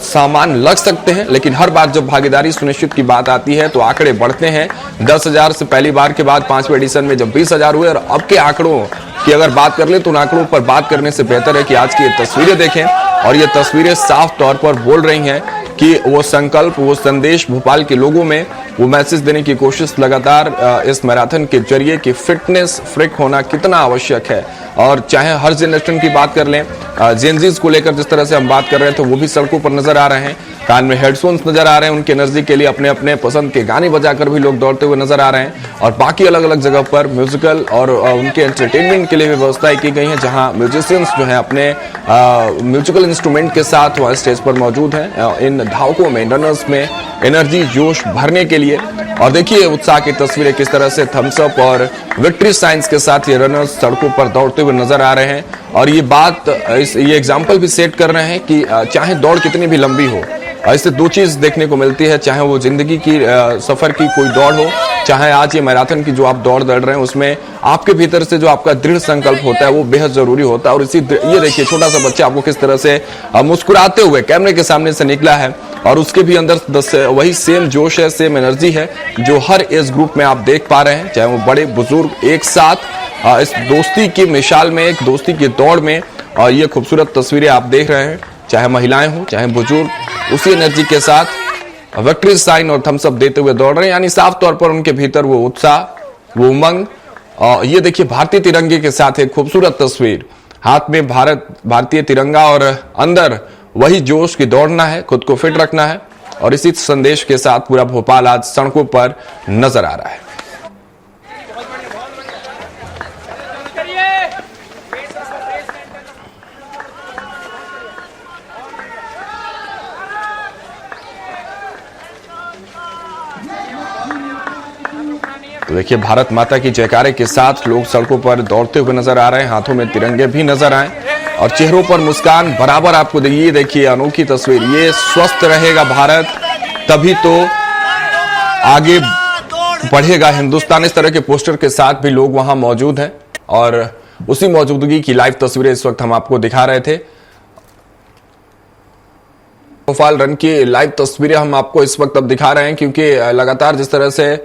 सामान लग सकते हैं, लेकिन हर बार जब भागीदारी सुनिश्चित की बात आती है तो आंकड़े बढ़ते हैं। 10,000 से पहली बार के बाद 5वें एडिशन में जब 20,000 हुए, और अब के आंकड़ों की अगर बात कर ले तो उन आंकड़ों पर बात करने से बेहतर है कि आज की ये तस्वीरें देखें। और ये तस्वीरें साफ तौर पर बोल रही हैं कि वो संकल्प, वो संदेश भोपाल के लोगों में वो मैसेज देने की कोशिश लगातार इस मैराथन के जरिए कि फिटनेस फ्रिक होना कितना आवश्यक है। और चाहे हर जनरेशन की बात कर लें, जेनजीज को लेकर जिस तरह से हम बात कर रहे थे वो भी सड़कों पर नजर आ रहे हैं, कान में हेडफोन्स नजर आ रहे हैं, उनकी एनर्जी के लिए अपने अपने पसंद के गाने बजाकर भी लोग दौड़ते हुए नजर आ रहे हैं। और बाकी अलग अलग जगह पर म्यूजिकल और उनके एंटरटेनमेंट के लिए भी व्यवस्थाएं की गई हैं, जहां म्यूजिशियंस जो हैं अपने म्यूजिकल इंस्ट्रूमेंट के साथ वहां स्टेज पर मौजूद हैं, इन धावकों में, रनर्स में एनर्जी जोश भरने के लिए। और देखिए उत्साह की तस्वीरें किस तरह से थम्स अप और विक्ट्री साइंस के साथ ये रनर्स सड़कों पर दौड़ते हुए नजर आ रहे हैं। और ये बात, ये एग्जाम्पल भी सेट कर रहे हैं कि चाहे दौड़ कितनी भी लंबी हो, इससे दो चीज देखने को मिलती है, चाहे वो जिंदगी की सफर की कोई दौड़ हो, चाहे आज ये मैराथन की जो आप दौड़ दौड़ रहे हैं, उसमें आपके भीतर से जो आपका दृढ़ संकल्प होता है वो बेहद जरूरी होता है। और ये देखिए छोटा सा बच्चा आपको किस तरह से मुस्कुराते हुए कैमरे के सामने से निकला है और उसके भी अंदर वही सेम जोश है, सेम एनर्जी है जो हर एज ग्रुप में आप देख पा रहे हैं, चाहे वो बड़े बुजुर्ग एक साथ इस दोस्ती की मिसाल में, एक दोस्ती की दौड़ में। और ये खूबसूरत तस्वीरें आप देख रहे हैं, चाहे महिलाएं हो चाहे बुजुर्ग, उसी एनर्जी के साथ विक्ट्री साइन और थम्स अप देते हुए दौड़ रहे हैं। यानी साफ तौर पर उनके भीतर वो उत्साह, वो उमंग। और ये देखिए भारतीय तिरंगे के साथ एक खूबसूरत तस्वीर, हाथ में भारतीय तिरंगा और अंदर वही जोश की दौड़ना है, खुद को फिट रखना है। और इसी संदेश के साथ पूरा भोपाल आज सड़कों पर नजर आ रहा है। तो देखिए भारत माता की जयकारे के साथ लोग सड़कों पर दौड़ते हुए नजर आ रहे हैं, हाथों में तिरंगे भी नजर आए और चेहरों पर मुस्कान बराबर आपको देखिए अनोखी तस्वीर। ये स्वस्थ रहेगा भारत तभी तो आगे बढ़ेगा हिंदुस्तान। इस तरह के पोस्टर के साथ भी लोग वहां मौजूद हैं और उसी मौजूदगी की लाइव तस्वीरें इस वक्त हम आपको दिखा रहे थे। भोपाल रन की लाइव तस्वीरें हम आपको इस वक्त अब दिखा रहे हैं क्योंकि लगातार जिस तरह से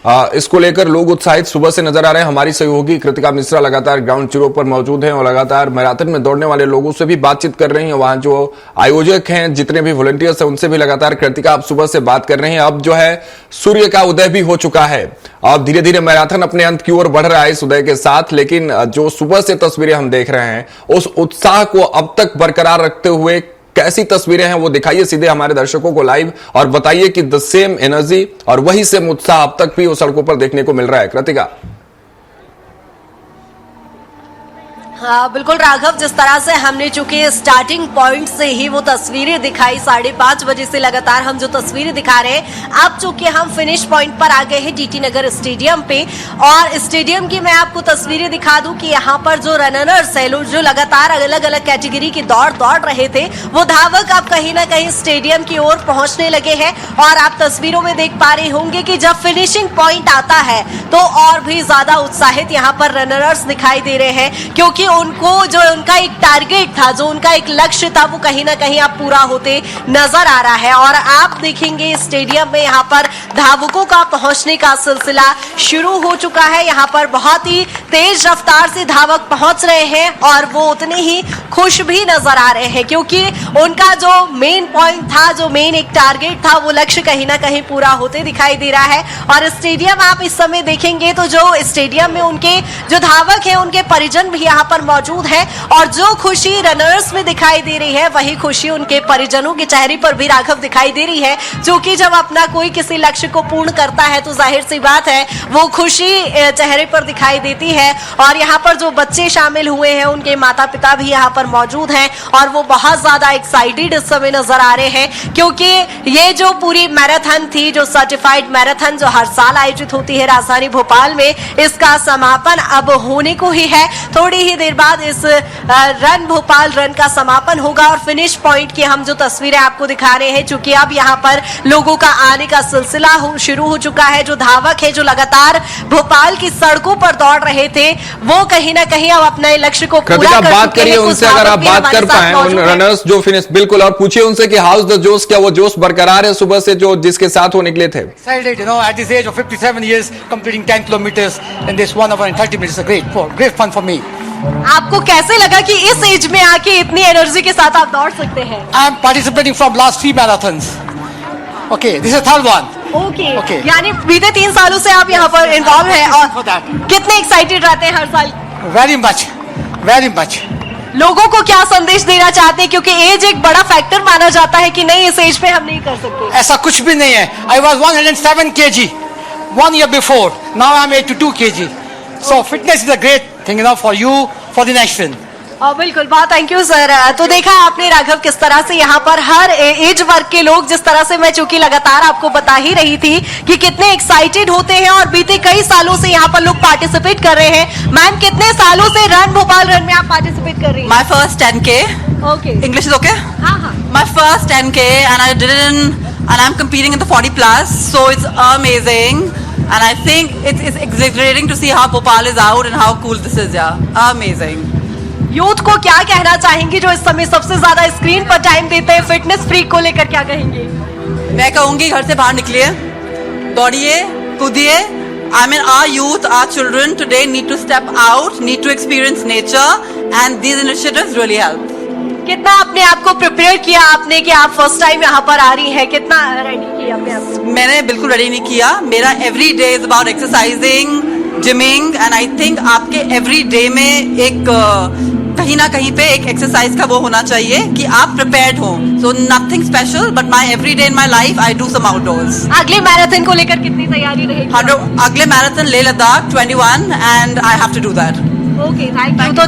इसको लेकर लोग उत्साहित सुबह से नजर आ रहे हैं। हमारी सहयोगी कृतिका मिश्रा लगातार ग्राउंड जीरो पर मौजूद हैं और लगातार मैराथन में दौड़ने वाले लोगों से भी बातचीत कर रही हैं। वहां जो आयोजक हैं, जितने भी वॉलंटियर्स हैं, उनसे भी लगातार कृतिका आप सुबह से बात कर रहे हैं। अब जो है सूर्य का उदय भी हो चुका है, अब धीरे धीरे मैराथन अपने अंत की ओर बढ़ रहा है इस उदय के साथ। लेकिन जो सुबह से तस्वीरें हम देख रहे हैं, उस उत्साह को अब तक बरकरार रखते हुए कैसी तस्वीरें हैं वो दिखाइए सीधे हमारे दर्शकों को लाइव और बताइए कि द सेम एनर्जी और वही सेम उत्साह अब तक भी वो सड़कों पर देखने को मिल रहा है। कृतिका। हाँ बिल्कुल राघव, जिस तरह से हमने चूंकि स्टार्टिंग पॉइंट से ही वो तस्वीरें दिखाई, 5:30 बजे से लगातार हम जो तस्वीरें दिखा रहे हैं, अब चूंकि हम फिनिश पॉइंट पर आ गए हैं टीटी नगर स्टेडियम पे। और स्टेडियम की मैं आपको तस्वीरें दिखा दूं कि यहाँ पर जो रनर्स है, जो लगातार अलग अलग कैटेगरी की दौड़ रहे थे, वो धावक अब कहीं ना कहीं स्टेडियम की ओर पहुंचने लगे हैं। और आप तस्वीरों में देख पा रहे होंगे कि जब फिनिशिंग पॉइंट आता है तो और भी ज्यादा उत्साहित यहाँ पर रनर्स दिखाई दे रहे हैं, क्योंकि उनको जो उनका एक टारगेट था, जो उनका एक लक्ष्य था, वो कहीं ना कहीं अब पूरा होते नजर आ रहा है। और आप देखेंगे स्टेडियम में यहाँ पर धावकों का पहुंचने का सिलसिला शुरू हो चुका है। यहाँ पर बहुत ही तेज रफ्तार से धावक पहुंच रहे हैं और वो उतने ही खुश भी नजर आ रहे हैं, क्योंकि उनका जो मेन पॉइंट था, जो मेन एक टारगेट था, वो लक्ष्य कहीं ना कहीं पूरा होते दिखाई दे रहा है। और स्टेडियम आप इस समय देखेंगे तो जो स्टेडियम में उनके जो धावक हैं, उनके परिजन भी यहाँ पर मौजूद है। और जो खुशी रनर्स में दिखाई दे रही है, वही खुशी उनके परिजनों के चेहरे पर भी राघव दिखाई दे रही है, क्योंकि जब अपना कोई किसी लक्ष्य को पूर्ण करता है तो जाहिर सी बात है वो खुशी चेहरे पर दिखाई देती है। और यहाँ पर जो बच्चे शामिल हुए हैं, उनके माता पिता भी यहाँ पर मौजूद हैं और वो बहुत ज्यादा एक्साइटेड इस समय नजर आ रहे हैं, क्योंकि ये जो पूरी मैराथन थी, जो सर्टिफाइड मैराथन जो हर साल आयोजित होती है राजधानी भोपाल में, इसका समापन अब होने को ही है। थोड़ी ही देर बाद इस रन भोपाल रन का समापन होगा और फिनिश पॉइंट की हम जो तस्वीरें आपको दिखा रहे हैं, चूंकि अब यहाँ पर लोगों का आने का सिलसिला शुरू हो चुका है। जो धावक है, जो लगातार भोपाल की सड़कों पर दौड़ रहे थे, वो कहीं ना कहीं अब अपने लक्ष्य को पूरा कर बात करिए उनसे, अगर आप बात कर पाए उन रनर्स जो फिनिश, बिल्कुल, और पूछिए उनसे कि हाउस द जोश, क्या वो जोश बरकरार है सुबह से जो जिसके साथ वो निकले थे? Excited, you know, at this age of 57 years, completing 10 kilometers in this 1 hour and 30 minutes is great fun for me. आपको कैसे लगा कि इस एज में आके इतनी एनर्जी के साथ आप दौड़ सकते हैं? I am participating from last 3 marathons. Okay, this is third one. Okay. यानी बीते 3 सालों से आप यहाँ पर इन्वॉल्व हैं और For that. कितने एक्साइटेड रहते हैं हर साल? Very much, very much. लोगों को क्या संदेश देना चाहते हैं, क्योंकि एज एक बड़ा फैक्टर माना जाता है कि नहीं, इस एज पे हम नहीं कर सकते? ऐसा कुछ भी नहीं है. I was 107 kg 1 year before. Now I am 82 kg. So fitness is a great thing, you know, for you, for the nation. बिल्कुल, बहुत थैंक यू सर। तो देखा आपने राघव किस तरह से यहाँ पर हर एज वर्ग के लोग, जिस तरह से मैं चूंकि लगातार आपको बता ही रही थी कि कितने एक्साइटेड होते हैं और बीते कई सालों से यहाँ पर लोग पार्टिसिपेट कर रहे हैं। मैम, कितने सालों से रन भोपाल रन में आप पार्टिसिपेट कर रही हैं? My first 10K. Okay, English is okay? हाँ हाँ my first 10K and I'm competing in the 40 plus, so it's amazing. And I think it's exhilarating to see how Bhopal is out and how cool this is, yeah. Amazing. Youth को क्या कहना चाहेंगी जो इस समय सबसे ज्यादा screen पर टाइम देते हैं, फिटनेस फ्रीक को लेकर क्या कहेंगे? मैं कहूंगी घर से बाहर निकलिए, दौड़िए, कूदिए. I mean, our youth, our children today need to step out, need to experience nature, and these initiatives really help. कितना अपने आप को प्रिपेयर किया आपने कि आप फर्स्ट टाइम यहाँ पर आ रही हैं? कितना रेडी किया अपने आप को? मैंने बिल्कुल रेडी नहीं किया. मेरा every day is about exercising, gymming, and I think आपके एवरी डे में एक कहीं ना कहीं पे एक एक्सरसाइज का वो होना चाहिए कि आप प्रिपेयर्ड हो. So nothing special, but my every day in my life I do some outdoors. अगले मैराथन को लेकर कितनी तैयारी रहेगी? अगले marathon Leh Ladakh 21 and I have to do that. Okay, thank you. तो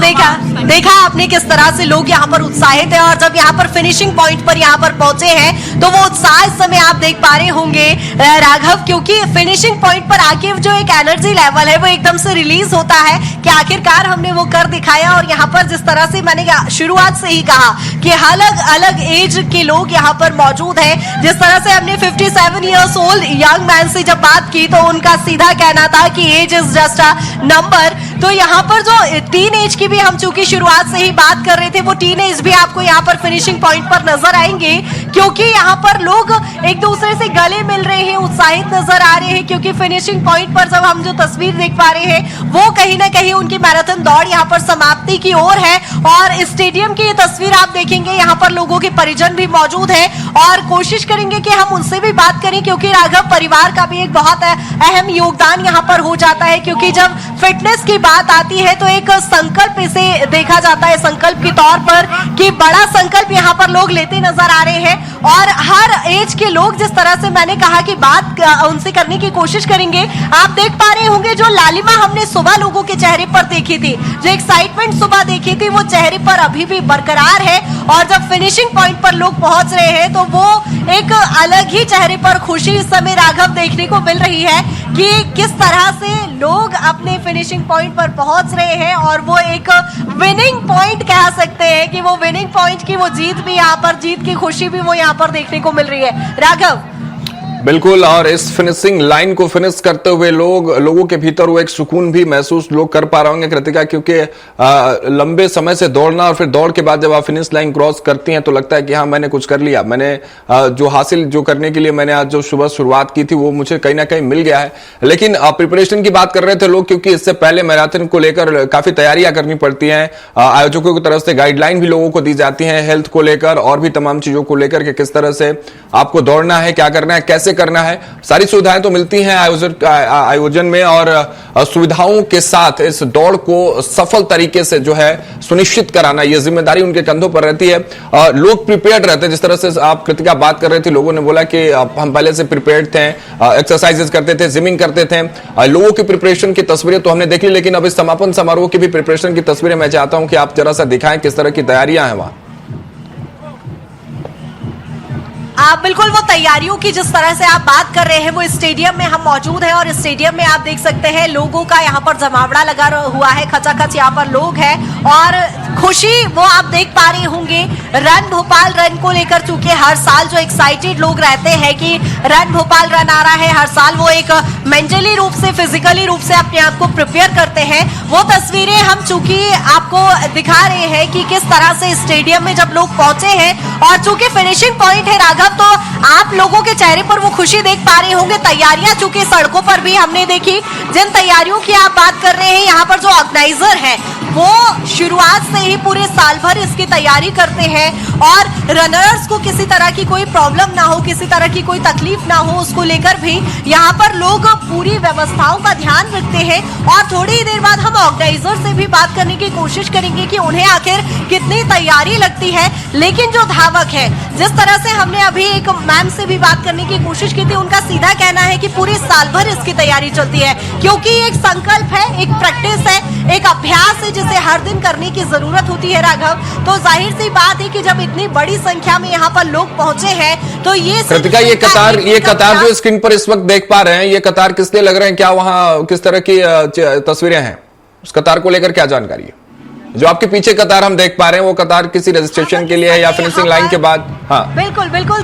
देखा आपने किस तरह से लोग यहाँ पर उत्साहित हैं और जब यहाँ पर फिनिशिंग पॉइंट पर यहाँ पर पहुंचे हैं तो वो उत्साह इस समय आप देख पा रहे होंगे राघव, क्योंकि फिनिशिंग पॉइंट पर आके जो एक एनर्जी लेवल है वो एकदम से रिलीज होता है कि आखिरकार हमने वो कर दिखाया. और यहाँ पर जिस तरह से मैंने शुरुआत से ही कहा कि अलग अलग एज के लोग यहाँ पर मौजूद हैं. जिस तरह से हमने 57 ईयर्स ओल्ड यंग मैन से जब बात की तो उनका सीधा कहना था कि age is just a number. तो यहाँ पर जो टीन एज की भी हम चूंकि शुरुआत से ही बात कर रहे थे, वो टीन एज भी आपको यहाँ पर फिनिशिंग पॉइंट पर नजर आएंगे, क्योंकि यहाँ पर लोग एक दूसरे से गले मिल रहे हैं, उत्साहित नजर आ रहे हैं. क्योंकि फिनिशिंग पॉइंट पर जब हम जो तस्वीर देख पा रहे हैं वो कहीं ना कहीं उनकी मैराथन दौड़ यहाँ पर समाप्ति की ओर है. और स्टेडियम की ये तस्वीर आप देखेंगे, यहाँ पर लोगों के परिजन भी मौजूद है और कोशिश करेंगे कि हम उनसे भी बात करें, क्योंकि राघव परिवार का भी एक बहुत अहम योगदान यहाँ पर हो जाता है. क्योंकि जब फिटनेस की बात आती है तो एक संकल्प इसे देखा जाता है संकल्प के तौर पर कि बड़ा संकल्प यहाँ पर लोग लेते नजर आ रहे हैं. और हर एज के लोग, जिस तरह से मैंने कहा कि बात उनसे करने की कोशिश करेंगे, आप देख पा रहे होंगे जो लालिमा हमने सुबह लोगों के चेहरे पर देखी थी, जो एक्साइटमेंट सुबह देखी थी, वो चेहरे पर अभी भी बरकरार है. और जब फिनिशिंग पॉइंट पर लोग पहुंच रहे हैं तो वो एक अलग ही चेहरे पर खुशी इस समय राघव देखने को मिल रही है कि किस तरह से लोग अपने फिनिशिंग पॉइंट पर पहुंच रहे हैं. और वो एक विनिंग पॉइंट कह सकते हैं कि वो विनिंग पॉइंट की वो जीत भी यहाँ पर, जीत की खुशी भी वो यहाँ पर देखने को मिल रही है. राघव, बिल्कुल. और इस फिनिशिंग लाइन को फिनिश करते हुए लोगों के भीतर वो एक सुकून भी महसूस लोग कर पा रहे होंगे कृतिका, क्योंकि लंबे समय से दौड़ना और फिर दौड़ के बाद जब आप फिनिश लाइन क्रॉस करती हैं तो लगता है कि हाँ, मैंने कुछ कर लिया, मैंने जो करने के लिए मैंने आज जो सुबह शुरुआत की थी वो मुझे कहीं ना कहीं मिल गया है. लेकिन प्रिपरेशन की बात कर रहे थे लोग, क्योंकि इससे पहले मैराथन को लेकर काफी तैयारियां करनी पड़ती हैं. आयोजकों की तरफ से गाइडलाइन भी लोगों को दी जाती है हेल्थ को लेकर और भी तमाम चीजों को लेकर कि किस तरह से आपको दौड़ना है, क्या करना है, कैसे करना है. सारी सुविधाएं तो मिलती हैं आयोजन में और सुविधाओं के साथ इस दौड़ को सफल तरीके से जो है सुनिश्चित कराना, यह जिम्मेदारी उनके कंधों पर रहती है. लोग प्रिपेयर्ड रहते हैं. जिस तरह से आप कृतिका बात कर रहे थे, लोगों ने बोला कि हम पहले से प्रिपेयर्ड थे, एक्सरसाइजेस करते थे, जिमिंग करते थे. लोगों की प्रिपरेशन की तस्वीरें तो हमने देखी, लेकिन अब इस समापन समारोह की भी प्रिपरेशन की तस्वीरें मैं चाहता हूं कि आप जरा सा दिखाएं किस तरह की तैयारियां हैं वहां. आप बिल्कुल वो तैयारियों की जिस तरह से आप बात कर रहे हैं, वो स्टेडियम में हम मौजूद हैं और स्टेडियम में आप देख सकते हैं लोगों का यहाँ पर जमावड़ा लगा हुआ है, खचाखच यहाँ पर लोग हैं और खुशी वो आप देख पा रहे होंगे. रन भोपाल रन को लेकर चूंकि हर साल जो एक्साइटेड लोग रहते हैं कि रन भोपाल रन आ रहा है, हर साल वो एक मेंटली रूप से, फिजिकली रूप से अपने आप को प्रिपेयर करते हैं. वो तस्वीरें हम चूंकि आपको दिखा रहे हैं कि किस तरह से स्टेडियम में जब लोग पहुंचे हैं और चूंकि फिनिशिंग पॉइंट है राघव, तो आप लोगों के चेहरे पर वो खुशी देख पा रहे होंगे. तैयारियां चूंकि सड़कों पर भी हमने देखी, जिन तैयारियों की आप बात कर रहे हैं, यहाँ पर जो ऑर्गेनाइजर है वो शुरुआत से ही पूरे साल भर इसकी तैयारी करते हैं और रनर्स को किसी तरह की कोई प्रॉब्लम ना हो, किसी तरह की कोई तकलीफ ना हो, उसको लेकर भी यहाँ पर लोग पूरी व्यवस्थाओं का ध्यान रखते हैं. और थोड़ी ही देर बाद हम ऑर्गेनाइजर से भी बात करने की कोशिश करेंगे कि उन्हें आखिर कितनी तैयारी लगती है. लेकिन जो धावक है, जिस तरह से हमने अभी एक मैम से भी बात करने की कोशिश की थी, उनका सीधा कहना है कि पूरे साल भर इसकी तैयारी चलती है, क्योंकि एक संकल्प है, एक प्रैक्टिस है, एक अभ्यास है जिसे हर दिन करने की जरूरत होती है राघव. तो जाहिर सी बात है कि जब इतनी बड़ी संख्या में यहाँ पर लोग पहुंचे हैं तो ये कृतिका, ये कतार जो स्क्रीन पर इस वक्त देख पा रहे हैं, ये कतार किस लिए लग रहे हैं, क्या वहां किस तरह की तस्वीरें हैं, उस कतार को लेकर क्या जानकारी है? जो आपके पीछे कतार हम देख पा रहे हैं वो कतार किसी रजिस्ट्रेशन के लिए है या फिनिशिंग लाइन के बाद? हाँ, बिल्कुल बिल्कुल।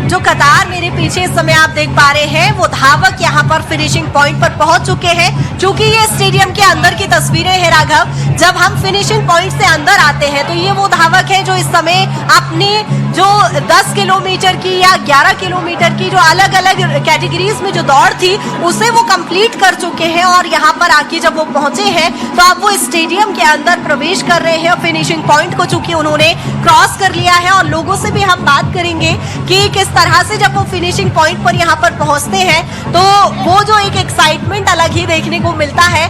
जो कतार मेरे पीछे इस समय आप देख पा रहे हैं, वो धावक यहाँ पर फिनिशिंग पॉइंट पर पहुंच चुके हैं। क्योंकि ये स्टेडियम के अंदर की तस्वीरें हैं राघव, जब हम फिनिशिंग पॉइंट से अंदर आते हैं तो ये वो धावक है जो इस समय अपनी जो 10 किलोमीटर की या 11 किलोमीटर की जो अलग अलग कैटेगरीज में जो दौड़ थी उसे वो कंप्लीट कर चुके हैं। और यहाँ पर आके जब वो पहुंचे हैं तो अब वो स्टेडियम के अंदर प्रवेश कर रहे हैं। फिनिशिंग पॉइंट को चूंकि उन्होंने क्रॉस कर लिया है, और लोगों से भी हम बात करेंगे कि किस तरह से जब वो फिनिशिंग पॉइंट पर यहाँ पर पहुंचते हैं तो वो जो एक एक्साइटमेंट अलग ही देखने को मिलता है,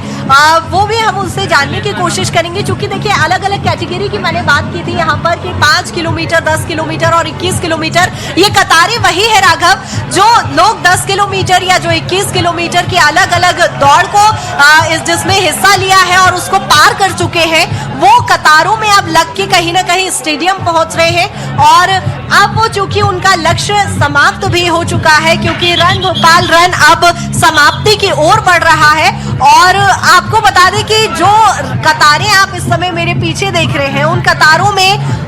वो भी हम उनसे जानने की कोशिश करेंगे। क्योंकि देखिए अलग अलग कैटेगरी की मैंने बात की थी यहाँ पर कि 5 किलोमीटर, 10 किलोमीटर और 21 किलोमीटर, ये कतारें वही है राघव जो लोग 10 किलोमीटर या जो 21 किलोमीटर की अलग अलग दौड़ को जिसमें हिस्सा लिया है और उसको पार कर चुके हैं, वो कतारों में अब लग के कहीं ना कहीं स्टेडियम पहुंच रहे हैं। और अब वो चूंकि उनका लक्ष्य समाप्त भी हो चुका है, क्योंकि रन भोपाल रन अब समाप्ति की ओर बढ़ रहा है। और आपको बता दें कि जो कतारें आप इस समय मेरे पीछे देख रहे हैं, उन कतारों में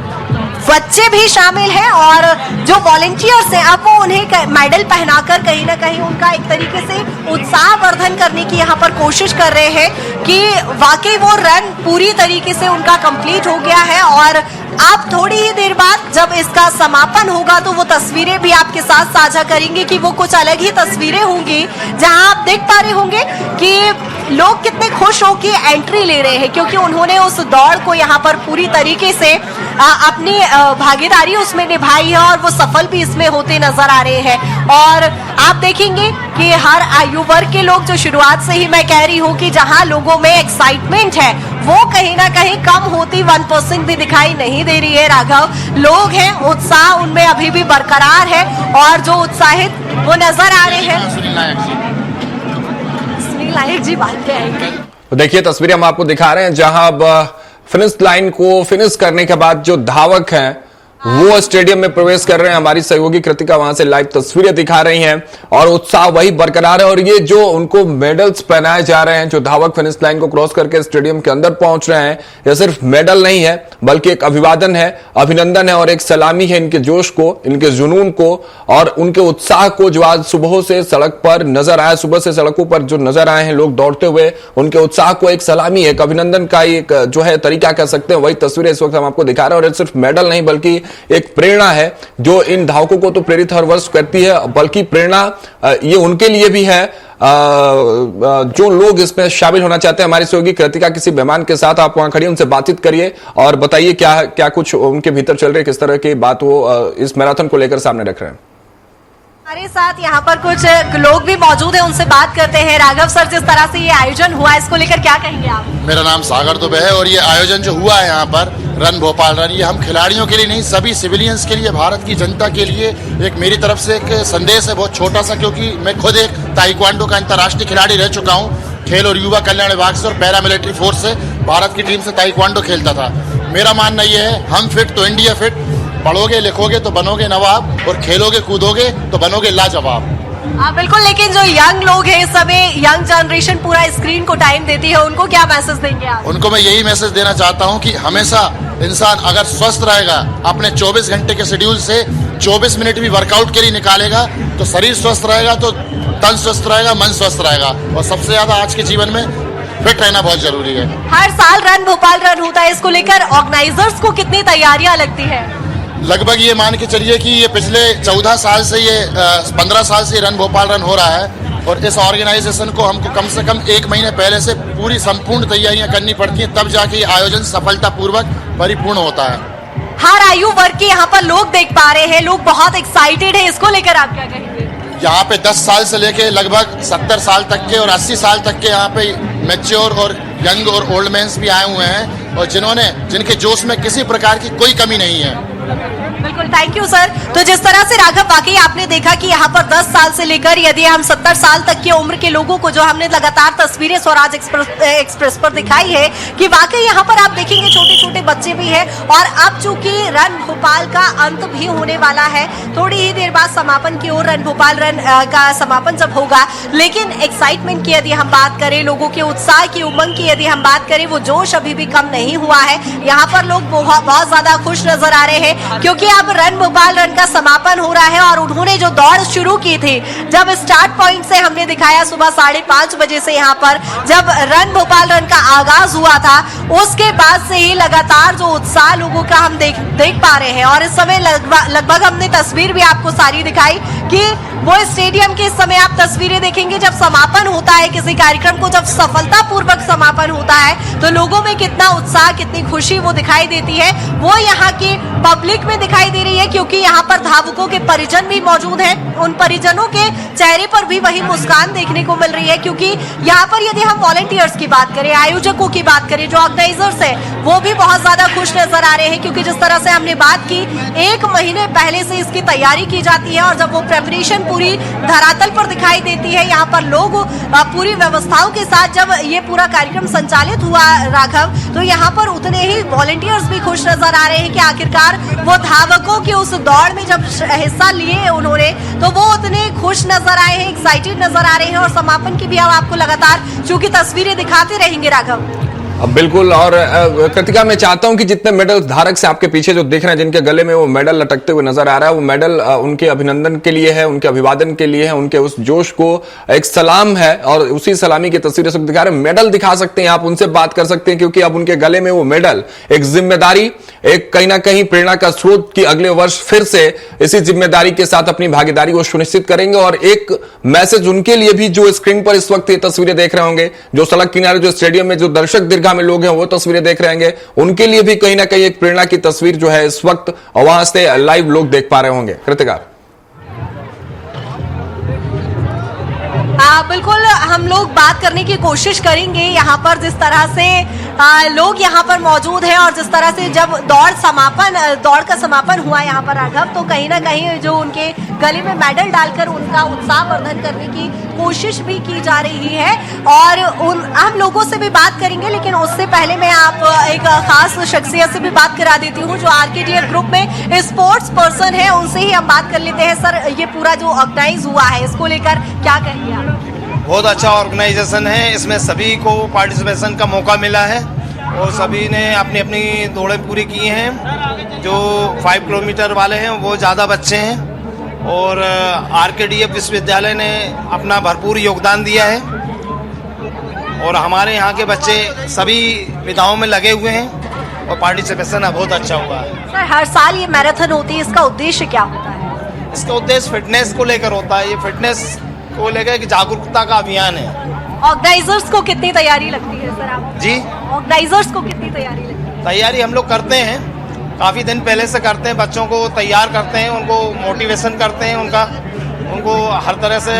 बच्चे भी शामिल हैं और जो वॉलंटियर्स हैं अब वो उन्हें मेडल पहनाकर कहीं ना कहीं उनका एक तरीके से उत्साह वर्धन करने की यहाँ पर कोशिश कर रहे हैं कि वाकई वो रन पूरी तरीके से उनका कंप्लीट हो गया है। और आप थोड़ी ही देर बाद जब इसका समापन होगा तो वो तस्वीरें भी आपके साथ साझा करेंगे कि वो कुछ अलग ही तस्वीरें होंगी, जहां आप देख पा रहे होंगे कि लोग कितने खुश होकर एंट्री ले रहे हैं, क्योंकि उन्होंने उस दौड़ को यहाँ पर पूरी तरीके से अपनी भागीदारी उसमें निभाई है और वो सफल भी इसमें होते नजर आ रहे हैं। और आप देखेंगे कि हर आयु वर्ग के लोग, जो शुरुआत से ही मैं कह रही हूँ कि जहां लोगों में एक्साइटमेंट है वो कहीं ना कहीं कम होती 1% भी दिखाई नहीं दे रही है राघव। लोग हैं, उत्साह उनमें अभी भी बरकरार है और जो उत्साहित वो नजर आ रहे हैं। सुनील नायक जी बात के आएंगे। देखिए तस्वीरें हम आपको दिखा रहे हैं जहां अब फिनिश लाइन को फिनिश करने के बाद जो धावक हैं वो स्टेडियम में प्रवेश कर रहे हैं। हमारी सहयोगी कृतिका वहां से लाइव तस्वीरें दिखा रही हैं और उत्साह वही बरकरार है। और ये जो उनको मेडल्स पहनाए जा रहे हैं, जो धावक फिनिश लाइन को क्रॉस करके स्टेडियम के अंदर पहुंच रहे हैं, यह सिर्फ मेडल नहीं है बल्कि एक अभिवादन है, अभिनंदन है और एक सलामी है इनके जोश को, इनके जुनून को और उनके उत्साह को, जो आज सुबह से सड़क पर नजर आया। सुबह से सड़कों पर जो नजर आए हैं लोग दौड़ते हुए, उनके उत्साह को एक सलामी, एक अभिनंदन का एक जो है तरीका कह सकते हैं, वही तस्वीरें इस वक्त हम आपको दिखा रहे हैं। और सिर्फ मेडल नहीं बल्कि एक प्रेरणा है जो इन धावकों को तो प्रेरित हर वर्ष करती है, बल्कि प्रेरणा ये उनके लिए भी है जो लोग इसमें शामिल होना चाहते हैं। हमारी सहयोगी कृतिका किसी मेहमान के साथ आप वहां खड़ी, उनसे बातचीत करिए और बताइए क्या कुछ उनके भीतर चल रही है, किस तरह की बात वो इस मैराथन को लेकर सामने रख रहे हैं। हमारे साथ यहाँ पर कुछ लोग भी मौजूद हैं, उनसे बात करते हैं। राघव सर, जिस तरह से ये आयोजन हुआ इसको लेकर क्या कहेंगे आप? मेरा नाम सागर दुबे है और ये आयोजन जो हुआ है यहाँ पर रन भोपाल रन, ये हम खिलाड़ियों के लिए नहीं, सभी सिविलियंस के लिए, भारत की जनता के लिए एक मेरी तरफ से एक संदेश है, बहुत छोटा सा, क्योंकि मैं खुद एक ताइक्वांडो का अंतर्राष्ट्रीय खिलाड़ी रह चुका हूँ। खेल और युवा कल्याण विभाग से और पैरामिलिट्री फोर्स से भारत की टीम से ताइक्वांडो खेलता था। मेरा मानना ये है, हम फिट तो इंडिया फिट। पढ़ोगे लिखोगे तो बनोगे नवाब और खेलोगे कूदोगे तो बनोगे लाजवाब। बिल्कुल। लेकिन जो यंग लोग हैं इस समय, यंग जनरेशन पूरा स्क्रीन को टाइम देती है, उनको क्या मैसेज देंगे आप? उनको मैं यही मैसेज देना चाहता हूं कि हमेशा इंसान अगर स्वस्थ रहेगा, अपने 24 घंटे के शेड्यूल से 24 मिनट भी वर्कआउट के लिए निकालेगा तो शरीर स्वस्थ रहेगा, तो तन स्वस्थ रहेगा, मन स्वस्थ रहेगा। और सबसे ज्यादा आज के जीवन में फिट रहना बहुत जरूरी है। हर साल रन भोपाल रन होता है, इसको लेकर ऑर्गेनाइजर्स को कितनी तैयारियां लगती है? लगभग ये मान के चलिए कि ये पिछले 14 साल से, ये 15 साल से रन भोपाल रन हो रहा है और इस ऑर्गेनाइजेशन को हमको कम से कम 1 महीने पहले से पूरी संपूर्ण तैयारियां करनी पड़ती हैं, तब जाके ये आयोजन सफलतापूर्वक परिपूर्ण होता है। हर आयु वर्ग के यहाँ पर लोग देख पा रहे हैं, लोग बहुत एक्साइटेड है, इसको लेकर आप क्या कहेंगे? यहाँ पे 10 साल से लेके लगभग 70 साल तक के और 80 साल तक के यहाँ पे मैच्योर और यंग और ओल्ड मेंस भी आए हुए हैं और जिनके जोश में किसी प्रकार की कोई कमी नहीं है। बिल्कुल, थैंक यू सर। तो जिस तरह से राघव वाकई आपने देखा कि यहाँ पर 10 साल से लेकर यदि हम 70 साल तक की उम्र के लोगों को जो हमने लगातार तस्वीरें स्वराज एक्सप्रेस पर दिखाई है कि वाकई यहाँ पर आप देखेंगे छोटे छोटे बच्चे भी हैं। और अब चूंकि रन भोपाल का अंत भी होने वाला है, थोड़ी ही देर बाद समापन की ओर रन भोपाल रन का समापन जब होगा, लेकिन एक्साइटमेंट की यदि हम बात करें, लोगों के उत्साह की, उमंग की यदि हम बात करें, वो जोश अभी भी कम नहीं हुआ है। यहाँ पर लोग बहुत ज्यादा खुश नजर आ रहे हैं क्योंकि अब रन भोपाल रन का समापन हो रहा है। और उन्होंने जो दौड़ शुरू की थी, जब स्टार्ट पॉइंट से हमने दिखाया सुबह 5:30 बजे से यहाँ पर जब रन भोपाल रन का आगाज हुआ था, उसके बाद से ही लगातार जो उत्साह लोगों का हम देख पा रहे हैं। और इस समय लगभग हमने तस्वीर भी आपको सारी दिखाई कि वो स्टेडियम के इस समय आप तस्वीरें देखेंगे जब समापन होता है किसी कार्यक्रम को, जब सफलतापूर्वक समापन होता है तो लोगों में कितना उत्साह, कितनी खुशी वो दिखाई देती है, वो यहाँ की पब्लिक में दिखाई दे रही है। क्योंकि यहाँ पर धावकों के परिजन भी मौजूद हैं, उन परिजनों के चेहरे पर भी वही मुस्कान देखने को मिल रही है। क्योंकि यहाँ पर यदि हम वॉलंटियर्स की बात करें, आयोजकों की बात करें, जो ऑर्गेनाइजर्स है, वो भी बहुत ज्यादा खुश नजर आ रहे हैं। क्योंकि जिस तरह से हमने बात की, 1 महीने पहले से इसकी तैयारी की जाती है और जब वो प्रेपरेशन पूरी धरातल पर दिखाई देती है, यहाँ पर लोग पूरी व्यवस्थाओं के साथ जब ये पूरा कार्यक्रम संचालित हुआ राघव, तो यहाँ पर उतने ही वॉलंटियर्स भी खुश नजर आ रहे हैं कि आखिरकार वो धावकों की उस दौड़ में जब हिस्सा लिए उन्होंने, तो वो उतने खुश नजर आए हैं, एक्साइटेड नजर आ रहे हैं। और समापन की भी हम आपको लगातार चूंकि तस्वीरें दिखाते रहेंगे राघव। बिल्कुल। और कृतिका, मैं चाहता हूं कि जितने मेडल धारक से आपके पीछे जो देख रहे हैं, जिनके गले में वो मेडल लटकते हुए नजर आ रहा है, वो मेडल उनके अभिनंदन के लिए है, उनके अभिवादन के लिए है, उनके उस जोश को एक सलाम है। और उसी सलामी की तस्वीरें सब दिखा रहे हैं। मेडल दिखा सकते हैं, आप उनसे बात कर सकते हैं, क्योंकि अब उनके गले में वो मेडल एक जिम्मेदारी, एक कहीं ना कहीं प्रेरणा का स्रोत की अगले वर्ष फिर से इसी जिम्मेदारी के साथ अपनी भागीदारी को सुनिश्चित करेंगे। और एक मैसेज उनके लिए भी जो स्क्रीन पर इस वक्त ये तस्वीरें देख रहे होंगे, जो सड़क किनारे, जो स्टेडियम में जो दर्शक दीर्घा में लोग हैं वो तस्वीरें देख रहे होंगे, उनके लिए भी कहीं ना कहीं एक प्रेरणा की तस्वीर जो है इस वक्त वहां से लाइव लोग देख पा रहे होंगे। कृतिका, बिल्कुल, हम लोग बात करने की कोशिश करेंगे यहाँ पर जिस तरह से लोग यहाँ पर मौजूद हैं और जिस तरह से जब दौड़ का समापन हुआ यहाँ पर राघव, तो कहीं ना कहीं जो उनके गले में मेडल डालकर उनका उत्साह वर्धन करने की कोशिश भी की जा रही है। और हम लोगों से भी बात करेंगे, लेकिन उससे पहले मैं आप एक खास शख्सियत से भी बात करा देती हूँ जो आरकेडीएफ ग्रुप में स्पोर्ट्स पर्सन है, उनसे ही हम बात कर लेते हैं। सर, ये पूरा जो ऑर्गेनाइज हुआ है, इसको लेकर क्या कहेंगे आप? बहुत अच्छा ऑर्गेनाइजेशन है, इसमें सभी को पार्टिसिपेशन का मौका मिला है और सभी ने अपनी अपनी दौड़ें पूरी की हैं। जो 5 किलोमीटर वाले हैं वो ज़्यादा बच्चे हैं और आरकेडीएफ विश्वविद्यालय ने अपना भरपूर योगदान दिया है और हमारे यहाँ के बच्चे सभी विधाओं में लगे हुए हैं और पार्टिसिपेशन बहुत अच्छा हुआ है। सर, हर साल ये मैराथन होती है, इसका उद्देश्य क्या होता है? इसका उद्देश्य फिटनेस को लेकर होता है। ये फिटनेस को लेकर एक जागरूकता का अभियान है। ऑर्गेनाइजर्स को कितनी तैयारी लगती है सर आप? जी, ऑर्गेनाइजर्स को कितनी तैयारी लगती है? तैयारी हम लोग करते हैं, काफी दिन पहले से करते हैं, बच्चों को तैयार करते हैं, उनको मोटिवेशन करते हैं, उनको हर तरह से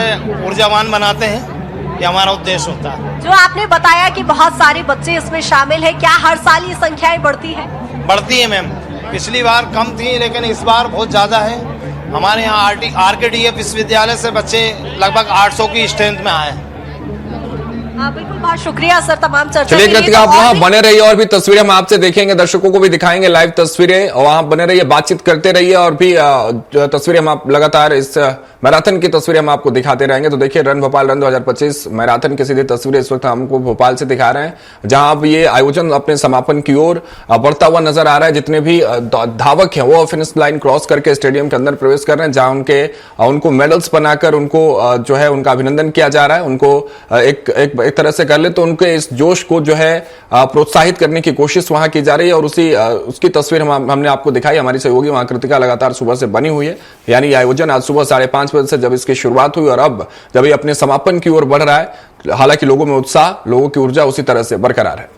ऊर्जावान बनाते हैं। ये हमारा उद्देश्य होता है। जो आपने बताया कि बहुत सारे बच्चे इसमें शामिल है, क्या हर साल ये संख्याएं बढ़ती है? बढ़ती है मैम, पिछली बार कम थी लेकिन इस बार बहुत ज्यादा है। हमारे यहाँ आरकेडीएफ विश्वविद्यालय से बच्चे लगभग 800 की स्ट्रेंथ में आए हैं। बिल्कुल, बहुत शुक्रिया सर तमाम चर्चा। चलिए कृतिका, आप वहां बने रहिए और भी तस्वीरें हम आपसे देखेंगे, दर्शकों को भी दिखाएंगे लाइव तस्वीरें, और वहां बने रहिए, बातचीत करते रहिए और भी तस्वीरें हम आप लगातार इस मैराथन की तस्वीरें हम आपको दिखाते रहेंगे। तो देखिए, रन भोपाल रन 2025 मैराथन की सीधी तस्वीरें इस वक्त हमको भोपाल से दिखा रहे हैं, जहां अब ये आयोजन अपने समापन की ओर बढ़ता हुआ नजर आ रहा है। जितने भी धावक हैं वो फिनिश लाइन क्रॉस करके स्टेडियम के अंदर प्रवेश कर रहे हैं, जहां उनको मेडल्स बनाकर उनको जो है उनका अभिनंदन किया जा रहा है। उनको एक तरह से कर ले तो उनके इस जोश को जो है प्रोत्साहित करने की कोशिश वहां की जा रही है। और उसकी तस्वीर हमने आपको दिखाई, हमारी सहयोगी वहां कृतिका लगातार सुबह से बनी हुई है। यानी आयोजन आज सुबह 5:30 बजे से जब इसकी शुरुआत हुई और अब जब ये अपने समापन की ओर बढ़ रहा है, हालांकि लोगों में उत्साह, लोगों की ऊर्जा उसी तरह से बरकरार है।